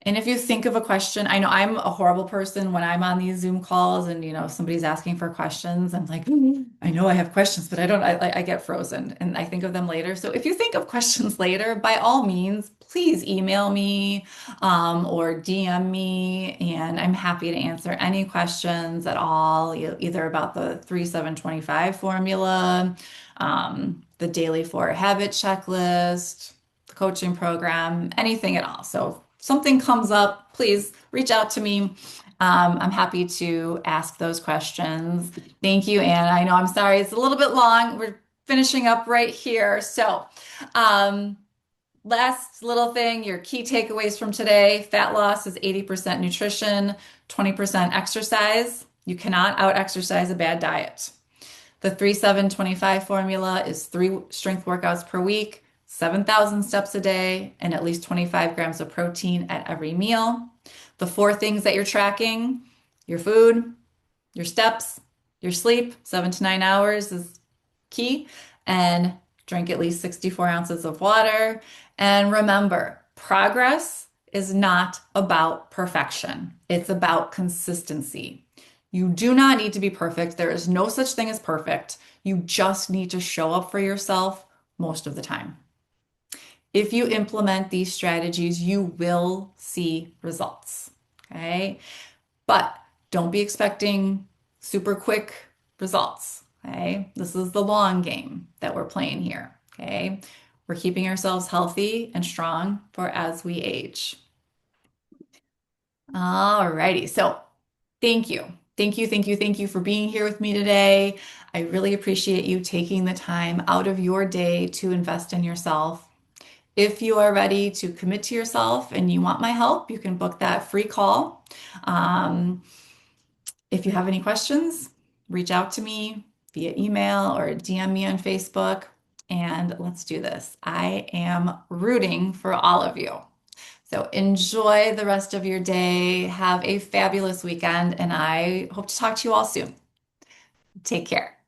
and if you think of a question, I know I'm a horrible person when I'm on these Zoom calls and somebody's asking for questions. I'm like, I know I have questions, but I don't. I get frozen and I think of them later. So if you think of questions later, by all means, please email me or DM me, and I'm happy to answer any questions at all, either about the 3-7-25 formula, the daily 4 habit checklist, the coaching program, anything at all. So if something comes up, please reach out to me. I'm happy to ask those questions. Thank you, Anna. I know I'm sorry it's a little bit long. We're finishing up right here. So, last little thing, your key takeaways from today: fat loss is 80% nutrition, 20% exercise. You cannot out exercise a bad diet. The 3-7-25 formula is 3 strength workouts per week, 7,000 steps a day, and at least 25 grams of protein at every meal. The 4 things that you're tracking: your food, your steps, your sleep, 7 to 9 hours is key, and drink at least 64 ounces of water. And remember, progress is not about perfection, it's about consistency. You do not need to be perfect. There is no such thing as perfect. You just need to show up for yourself most of the time. If you implement these strategies, you will see results. Okay. But don't be expecting super quick results. Okay. This is the long game that we're playing here. Okay. We're keeping ourselves healthy and strong for as we age. All righty. So thank you. Thank you, thank you, thank you for being here with me today. I really appreciate you taking the time out of your day to invest in yourself. If you are ready to commit to yourself and you want my help, you can book that free call. Um, if you have any questions, reach out to me via email or DM me on Facebook, and let's do this. I am rooting for all of you. So enjoy the rest of your day. Have a fabulous weekend, and I hope to talk to you all soon. Take care.